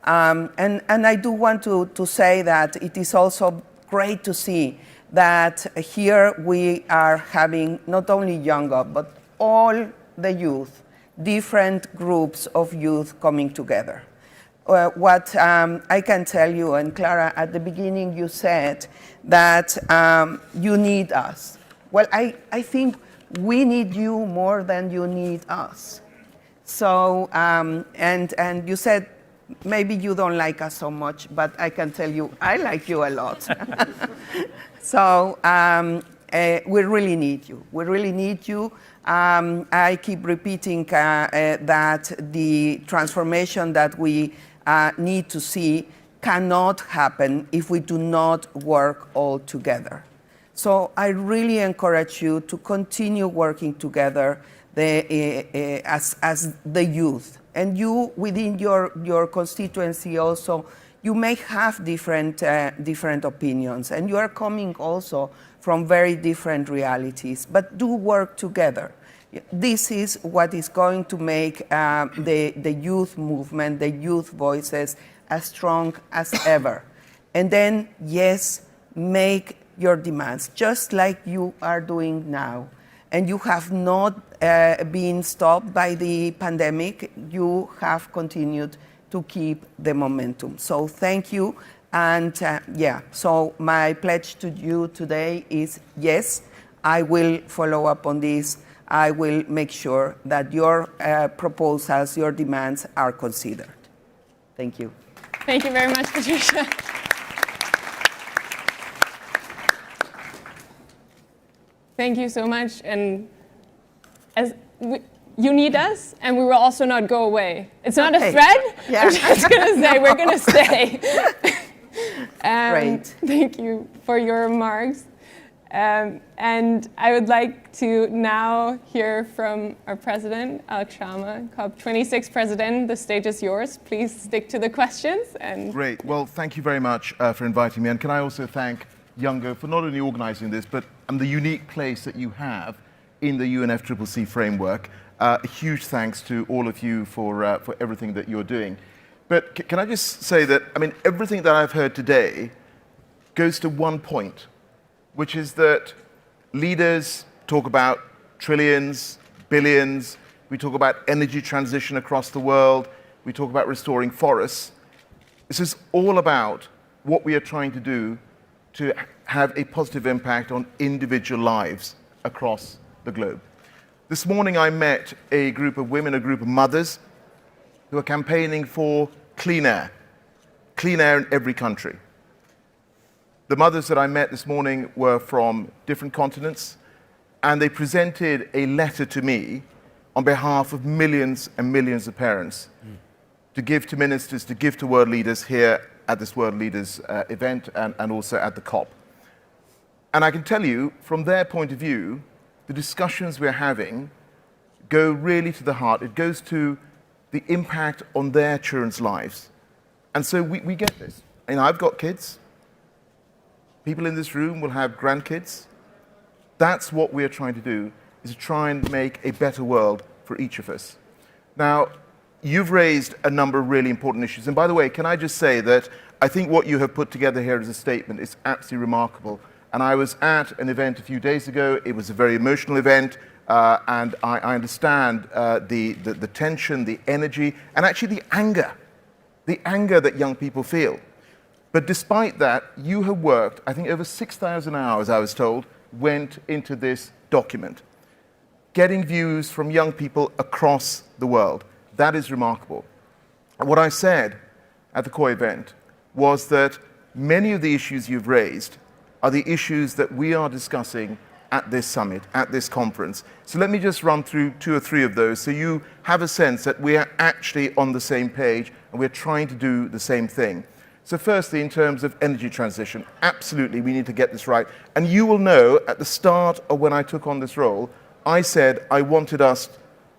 And I do want to say that it is also great to see that here we are having not only younger, but all the youth, different groups of youth coming together. What I can tell you, and Clara, at the beginning you said that you need us. Well, I think we need you more than you need us. So, and you said maybe you don't like us so much, but I can tell you I like you a lot. So we really need you. We really need you. I keep repeating that the transformation that we need to see cannot happen if we do not work all together. So I really encourage you to continue working together as the youth. And you, within your constituency also, you may have different opinions, and you are coming also from very different realities, but do work together. This is what is going to make the youth movement, the youth voices, as strong as ever. And then, yes, make your demands, just like you are doing now. And you have not been stopped by the pandemic. You have continued to keep the momentum. So thank you. And yeah, so my pledge to you today is, yes, I will follow up on this. I will make sure that your proposals, your demands are considered. Thank you. Thank you very much, Patricia. Thank you so much. And you need us, and we will also not go away. It's not a threat. Yeah. I'm just going to say we're going to stay. Great. Thank you for your remarks. And I would like to now hear from our president, Alex Sharma, COP26 president. The stage is yours. Please stick to the questions. And Great. Well, thank you very much for inviting me. And can I also thank Yongo for not only organizing this, but the unique place that you have in the UNFCCC framework. A huge thanks to all of you for everything that you're doing. But can I just say that, I mean, everything that I've heard today goes to one point, which is that leaders talk about trillions, billions, we talk about energy transition across the world, we talk about restoring forests. This is all about what we are trying to do to have a positive impact on individual lives across the globe. This morning I met a group of women, a group of mothers, who are campaigning for clean air in every country. The mothers that I met this morning were from different continents, and they presented a letter to me on behalf of millions and millions of parents to give to ministers, to give to world leaders here at this World Leaders event and also at the COP. And I can tell you, from their point of view, the discussions we're having go really to the heart. It goes to the impact on their children's lives. And so we get this. And I've got kids. People in this room will have grandkids. That's what we're trying to do, is to try and make a better world for each of us. Now, you've raised a number of really important issues. And by the way, can I just say that I think what you have put together here as a statement is absolutely remarkable. And I was at an event a few days ago. It was a very emotional event. And I understand the tension, the energy, and actually the anger that young people feel. But despite that, you have worked, I think over 6,000 hours, I was told, went into this document, getting views from young people across the world. That is remarkable. And what I said at the COI event was that many of the issues you've raised are the issues that we are discussing at this summit, at this conference. So let me just run through 2 or 3 of those so you have a sense that we are actually on the same page and we're trying to do the same thing. So firstly, in terms of energy transition, absolutely we need to get this right. And you will know at the start of when I took on this role, I said I wanted us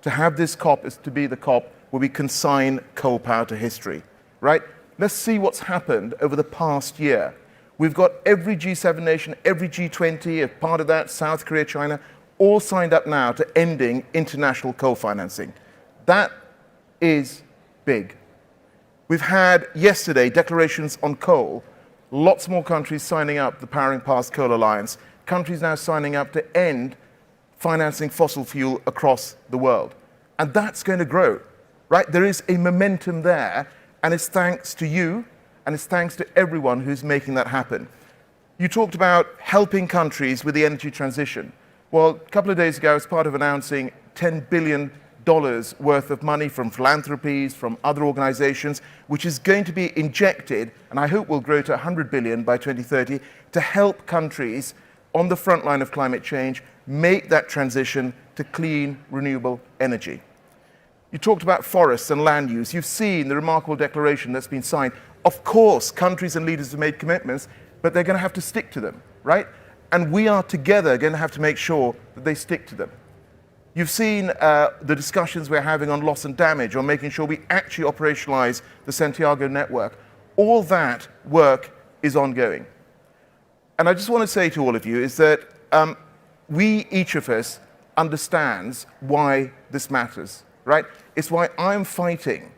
to have this COP as to be the COP where we consign coal power to history, right? Let's see what's happened over the past year. We've got every G7 nation, every G20, as part of that, South Korea, China, all signed up now to ending international coal financing. That is big. We've had yesterday declarations on coal, lots more countries signing up the Powering Past Coal Alliance, countries now signing up to end financing fossil fuel across the world. And that's going to grow, right? There is a momentum there, and it's thanks to you, and it's thanks to everyone who's making that happen. You talked about helping countries with the energy transition. Well, a couple of days ago, I was part of announcing $10 billion worth of money from philanthropies, from other organizations, which is going to be injected, and I hope will grow to 100 billion by 2030, to help countries on the front line of climate change make that transition to clean, renewable energy. You talked about forests and land use. You've seen the remarkable declaration that's been signed. Of course, countries and leaders have made commitments, but they're going to have to stick to them, right? And we are together going to have to make sure that they stick to them. You've seen the discussions we're having on loss and damage, on making sure we actually operationalize the Santiago network. All that work is ongoing. And I just want to say to all of you is that we, each of us, understands why this matters, right? It's why I'm fighting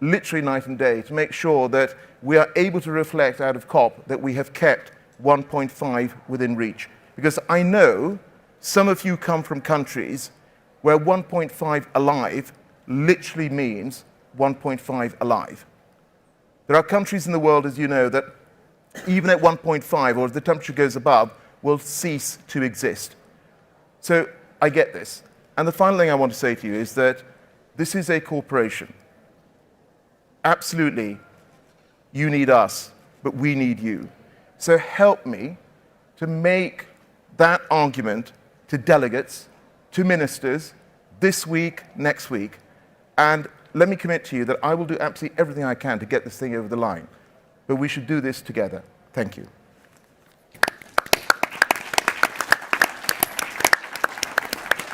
literally night and day to make sure that we are able to reflect out of COP that we have kept 1.5 within reach. Because I know some of you come from countries where 1.5 alive literally means 1.5 alive. There are countries in the world, as you know, that even at 1.5, or if the temperature goes above, will cease to exist. So I get this. And the final thing I want to say to you is that this is a corporation. Absolutely, you need us, but we need you. So help me to make that argument to delegates, to ministers, this week, next week. And let me commit to you that I will do absolutely everything I can to get this thing over the line. But we should do this together. Thank you.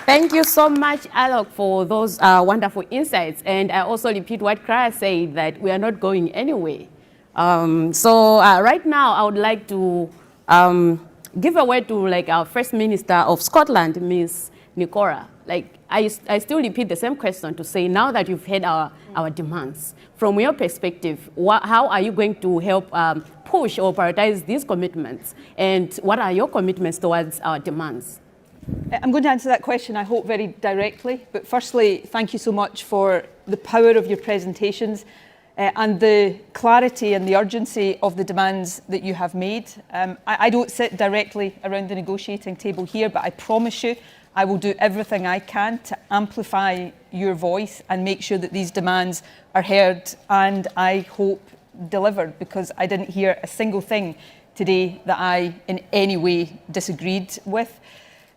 Thank you so much, Alok, for those wonderful insights. And I also repeat what Clara said, that we are not going anywhere. Right now, I would like to give a word to our First Minister of Scotland, Ms. Nicora, like I still repeat the same question to say, now that you've heard our demands, from your perspective, how are you going to help push or prioritize these commitments? And what are your commitments towards our demands? I'm going to answer that question, I hope, very directly. But firstly, thank you so much for the power of your presentations and the clarity and the urgency of the demands that you have made. I don't sit directly around the negotiating table here, but I promise you I will do everything I can to amplify your voice and make sure that these demands are heard and, I hope, delivered, because I didn't hear a single thing today that I in any way disagreed with.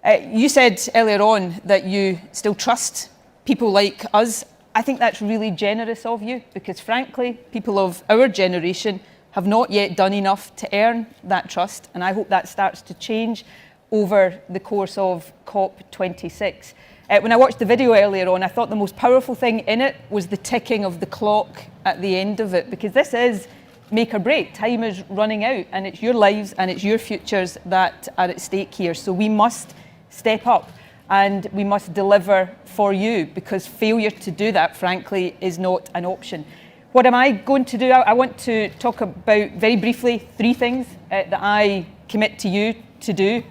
You said earlier on that you still trust people like us. I think that's really generous of you, because frankly, people of our generation have not yet done enough to earn that trust, and I hope that starts to change over the course of COP26. When I watched the video earlier on, I thought the most powerful thing in it was the ticking of the clock at the end of it, because this is make or break. Time is running out, and it's your lives and it's your futures that are at stake here. So we must step up and we must deliver for you, because failure to do that, frankly, is not an option. What am I going to do? I want to talk about, very briefly, 3 things that I commit to you to do.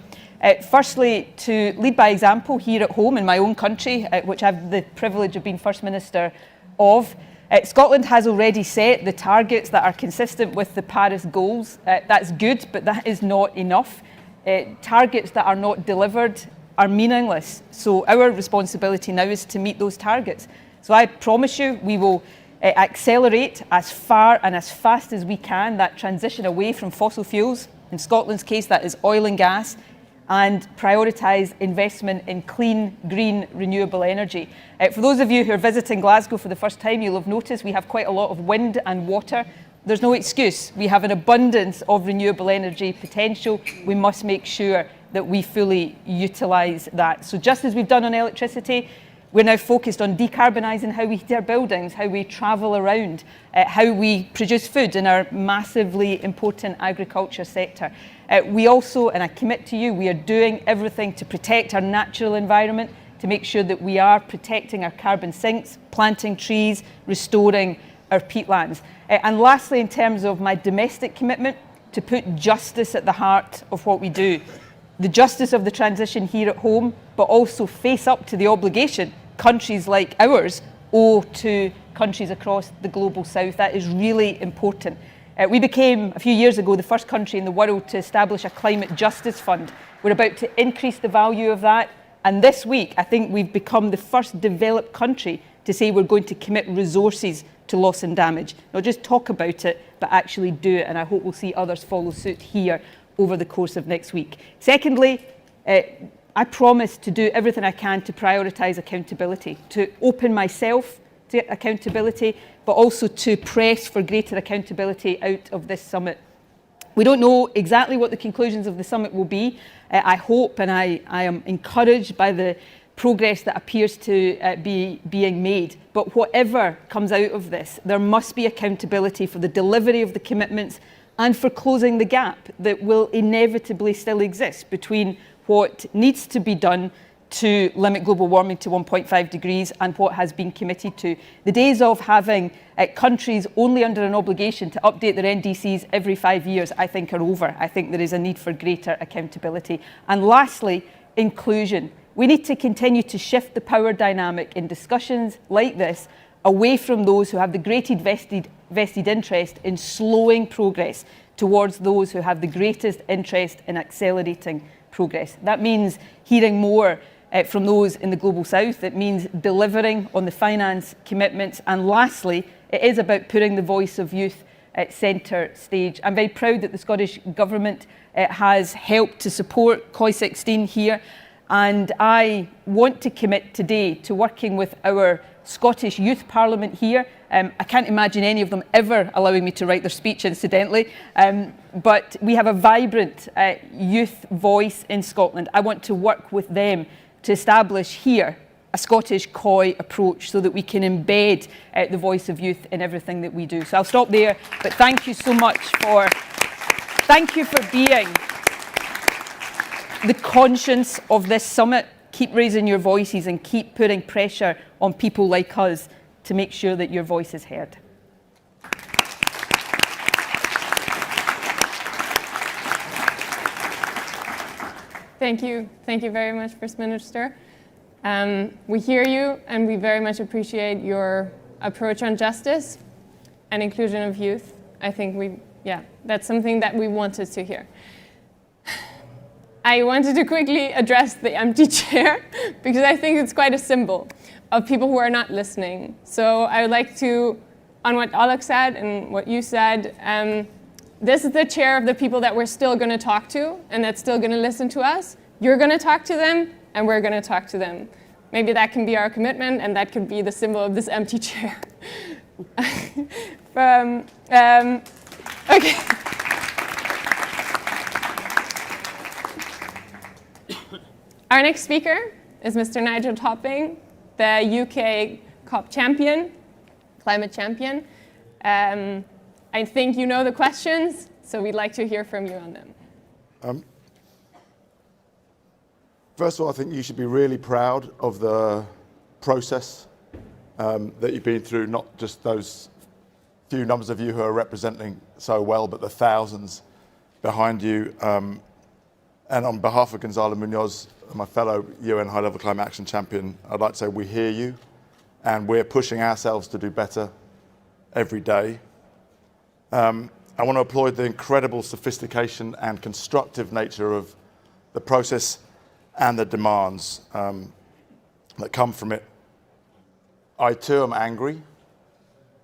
Firstly, to lead by example here at home in my own country, which I have the privilege of being First Minister of. Scotland has already set the targets that are consistent with the Paris goals. That's good, but that is not enough. Targets that are not delivered are meaningless. So our responsibility now is to meet those targets. So I promise you we will accelerate as far and as fast as we can that transition away from fossil fuels. In Scotland's case, that is oil and gas, and prioritise investment in clean, green, renewable energy. For those of you who are visiting Glasgow for the first time, you'll have noticed we have quite a lot of wind and water. There's no excuse. We have an abundance of renewable energy potential. We must make sure that we fully utilise that. So just as we've done on electricity, we're now focused on decarbonising how we heat our buildings, how we travel around, how we produce food in our massively important agriculture sector. We also, and I commit to you, we are doing everything to protect our natural environment, to make sure that we are protecting our carbon sinks, planting trees, restoring our peatlands. And lastly, in terms of my domestic commitment, to put justice at the heart of what we do. The justice of the transition here at home, but also face up to the obligation countries like ours owe to countries across the global south. That is really important. We became, a few years ago, the first country in the world to establish a climate justice fund. We're about to increase the value of that. And this week, I think we've become the first developed country to say we're going to commit resources to loss and damage. Not just talk about it, but actually do it. And I hope we'll see others follow suit here over the course of next week. Secondly, I promise to do everything I can to prioritise accountability, to open myself to accountability, but also to press for greater accountability out of this summit. We don't know exactly what the conclusions of the summit will be. I hope and I am encouraged by the progress that appears to be being made. But whatever comes out of this, there must be accountability for the delivery of the commitments and for closing the gap that will inevitably still exist between what needs to be done to limit global warming to 1.5 degrees and what has been committed to. The days of having countries only under an obligation to update their NDCs every 5 years, I think, are over. I think there is a need for greater accountability. And lastly, inclusion. We need to continue to shift the power dynamic in discussions like this away from those who have the greatest vested interest in slowing progress towards those who have the greatest interest in accelerating progress. That means hearing more from those in the global south. It means delivering on the finance commitments. And lastly, it is about putting the voice of youth at centre stage. I'm very proud that the Scottish Government has helped to support COI16 here. And I want to commit today to working with our Scottish Youth Parliament here. I can't imagine any of them ever allowing me to write their speech, incidentally. But we have a vibrant youth voice in Scotland. I want to work with them to establish here a Scottish COI approach so that we can embed the voice of youth in everything that we do. So I'll stop there, but thank you so much for being the conscience of this summit. keep raising your voices and keep putting pressure on people like us to make sure that your voice is heard. Thank you. Thank you very much, First Minister. We hear you, and we very much appreciate your approach on justice and inclusion of youth. I think that's something that we wanted to hear. I wanted to quickly address the empty chair because I think it's quite a symbol of people who are not listening. So I would like to, on what Oleg said and what you said, this is the chair of the people that we're still going to talk to and that's still going to listen to us. You're going to talk to them, and we're going to talk to them. Maybe that can be our commitment, and that could be the symbol of this empty chair. Okay. Our next speaker is Mr. Nigel Topping, the UK COP champion, climate champion. I think you know the questions, so we'd like to hear from you on them. First of all, I think you should be really proud of the process that you've been through, not just those few numbers of you who are representing so well, but the thousands behind you. And on behalf of Gonzalo Munoz, my fellow UN high-level climate action champion, I'd like to say we hear you, and we're pushing ourselves to do better every day. I want to applaud the incredible sophistication and constructive nature of the process and the demands that come from it. I too am angry,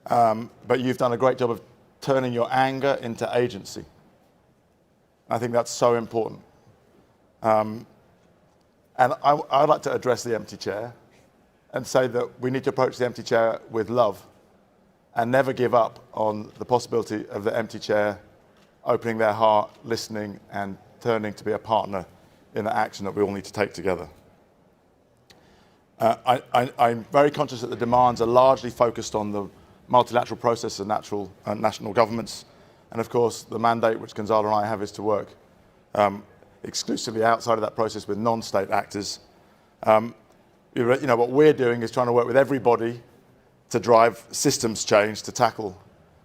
but you've done a great job of turning your anger into agency. I think that's so important. And I'd like to address the empty chair and say that we need to approach the empty chair with love and never give up on the possibility of the empty chair opening their heart, listening, and turning to be a partner in the action that we all need to take together. I'm very conscious that the demands are largely focused on the multilateral process of national governments. And of course, the mandate which Gonzalo and I have is to work exclusively outside of that process with non-state actors. What we're doing is trying to work with everybody to drive systems change, to tackle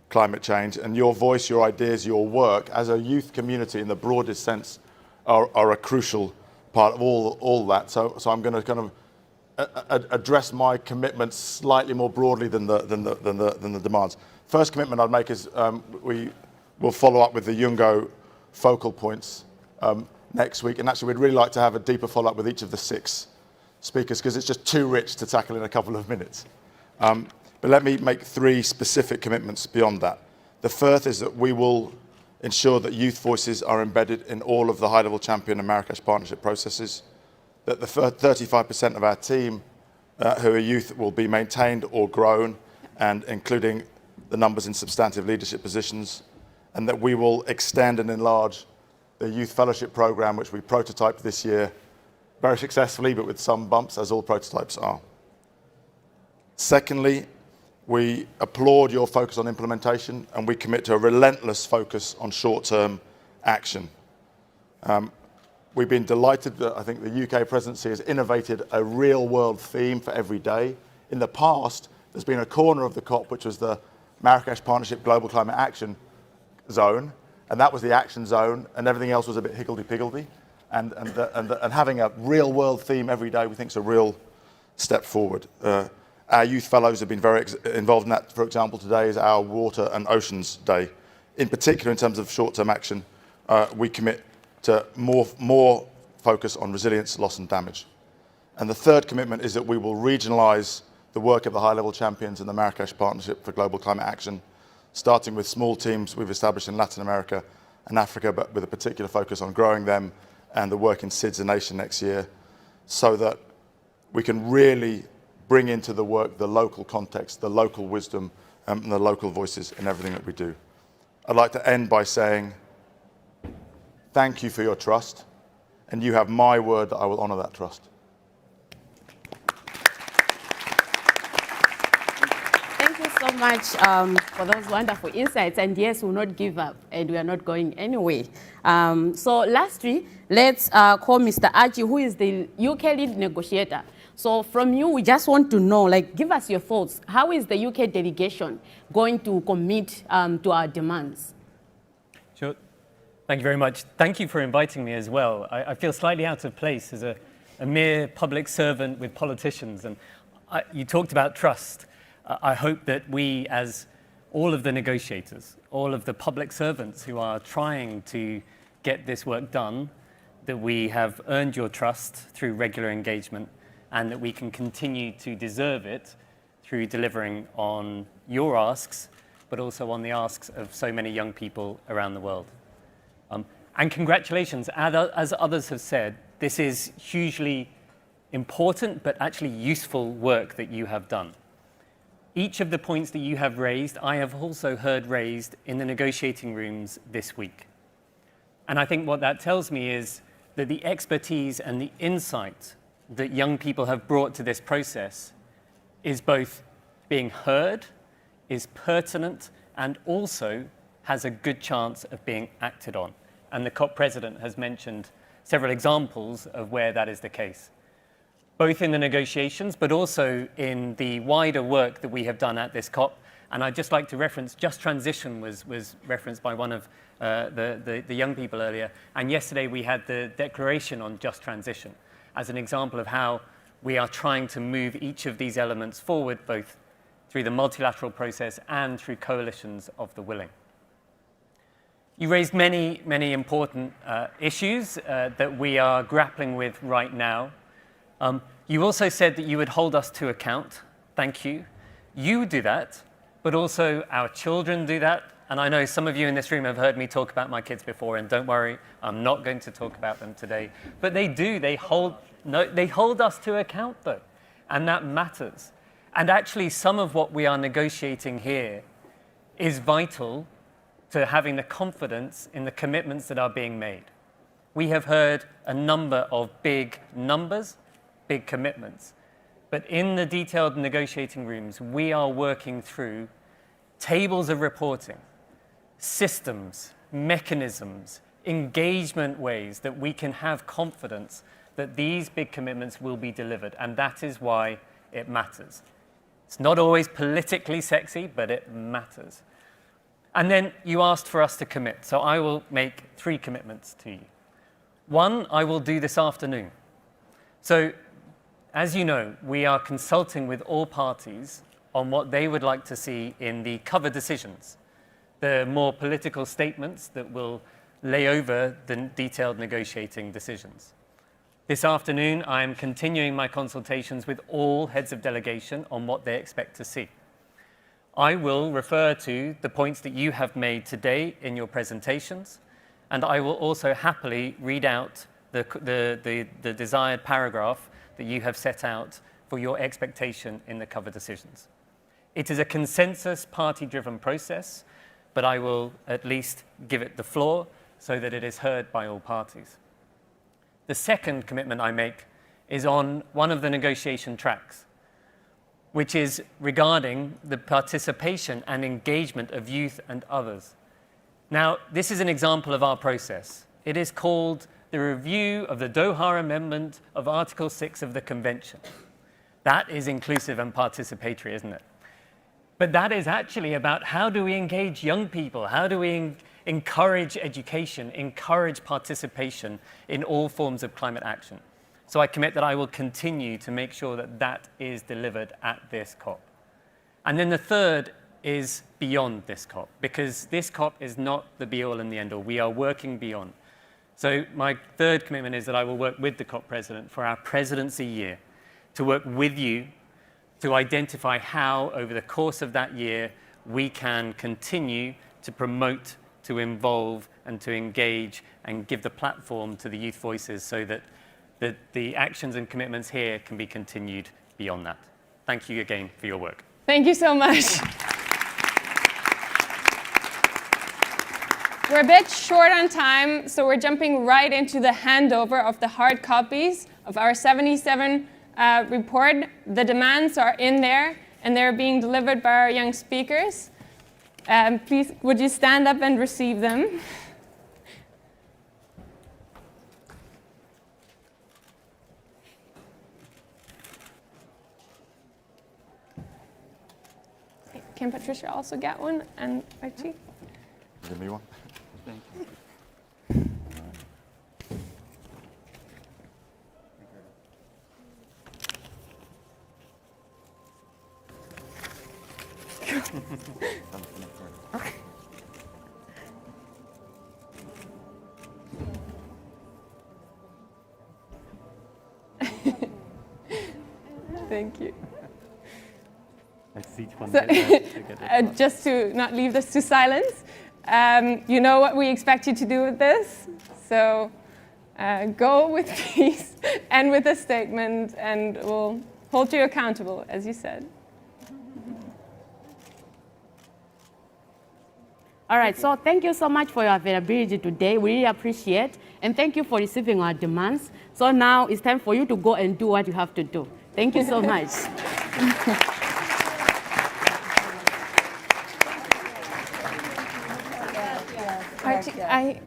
climate change. And your voice, your ideas, your work as a youth community in the broadest sense are a crucial part of all that. So I'm going to kind of address my commitments slightly more broadly than the demands. First commitment I'd make is we will follow up with the UNGO focal points next week. And actually, we'd really like to have a deeper follow-up with each of the 6 speakers because it's just too rich to tackle in a couple of minutes. But let me make 3 specific commitments beyond that. The first is that we will ensure that youth voices are embedded in all of the high-level champion and Marrakesh partnership processes, that the 35% of our team who are youth will be maintained or grown, and including the numbers in substantive leadership positions, and that we will extend and enlarge the youth fellowship program, which we prototyped this year very successfully, but with some bumps, as all prototypes are. Secondly, we applaud your focus on implementation, and we commit to a relentless focus on short-term action. We've been delighted that I think the UK presidency has innovated a real-world theme for every day. In the past, there's been a corner of the COP, which was the Marrakesh Partnership Global Climate Action Zone, and that was the action zone, and everything else was a bit higgledy-piggledy. And having a real-world theme every day, we think, is a real step forward. Our youth fellows have been very involved in that. For example, today is our Water and Oceans Day. In particular, in terms of short-term action, we commit to more focus on resilience, loss and damage. And the third commitment is that we will regionalise the work of the high-level champions in the Marrakesh Partnership for Global Climate Action, starting with small teams we've established in Latin America and Africa, but with a particular focus on growing them and the work in SIDS and Nation next year, so that we can really bring into the work the local context, the local wisdom, and the local voices in everything that we do. I'd like to end by saying thank you for your trust, and you have my word that I will honour that trust. Thank you so much for those wonderful insights. And yes, we'll not give up, and we are not going anywhere. So lastly, let's call Mr. Archie, who is the UK lead negotiator. So from you, we just want to know, like, give us your thoughts. How is the UK delegation going to commit to our demands? Sure. Thank you very much. Thank you for inviting me as well. I feel slightly out of place as a mere public servant with politicians. And you talked about trust. I hope that we, as all of the negotiators, all of the public servants who are trying to get this work done, that we have earned your trust through regular engagement, and that we can continue to deserve it through delivering on your asks, but also on the asks of so many young people around the world. And congratulations, as others have said, this is hugely important, but actually useful work that you have done. Each of the points that you have raised, I have also heard raised in the negotiating rooms this week. And I think what that tells me is that the expertise and the insight that young people have brought to this process is both being heard, is pertinent, and also has a good chance of being acted on. And the COP president has mentioned several examples of where that is the case, both in the negotiations, but also in the wider work that we have done at this COP. And I'd just like to reference, just transition was referenced by one of the young people earlier. And yesterday we had the declaration on just transition as an example of how we are trying to move each of these elements forward, both through the multilateral process and through coalitions of the willing. You raised many, many important issues that we are grappling with right now. You also said that you would hold us to account. Thank you. You do that, but also our children do that. And I know some of you in this room have heard me talk about my kids before, and don't worry, I'm not going to talk about them today. But they do. They hold us to account, though, and that matters. And actually, some of what we are negotiating here is vital to having the confidence in the commitments that are being made. We have heard a number of big numbers, big commitments. But in the detailed negotiating rooms, we are working through tables of reporting, systems, mechanisms, engagement ways that we can have confidence that these big commitments will be delivered. And that is why it matters. It's not always politically sexy, but it matters. And then you asked for us to commit. So I will make 3 commitments to you. One, I will do this afternoon. So as you know, we are consulting with all parties on what they would like to see in the cover decisions, the more political statements that will lay over the detailed negotiating decisions. This afternoon, I am continuing my consultations with all heads of delegation on what they expect to see. I will refer to the points that you have made today in your presentations, and I will also happily read out the desired paragraph that you have set out for your expectation in the cover decisions. It is a consensus party-driven process, but I will at least give it the floor so that it is heard by all parties. The second commitment I make is on one of the negotiation tracks, which is regarding the participation and engagement of youth and others. Now, this is an example of our process. It is called the review of the Doha Amendment of Article 6 of the Convention. That is inclusive and participatory, isn't it? But that is actually about how do we engage young people? How do we encourage education, encourage participation in all forms of climate action? So I commit that I will continue to make sure that that is delivered at this COP. And then the third is beyond this COP, because this COP is not the be-all and the end-all. We are working beyond. So my third commitment is that I will work with the COP president for our presidency year, to work with you to identify how, over the course of that year, we can continue to promote, to involve, and to engage, and give the platform to the youth voices so that the actions and commitments here can be continued beyond that. Thank you again for your work. Thank you so much. We're a bit short on time, so we're jumping right into the handover of the hard copies of our 77 report. The demands are in there, and they're being delivered by our young speakers. Please, would you stand up and receive them? Can Patricia also get one? And Archie? Give me one. Thank Thank you. Let's each one So, just to not leave this to silence, you know what we expect you to do with this. So go with peace and with a statement, and we'll hold you accountable, as you said. All right, so thank you so much for your availability today. We really appreciate, and thank you for receiving our demands. So now it's time for you to go and do what you have to do. Thank you so much. Archie,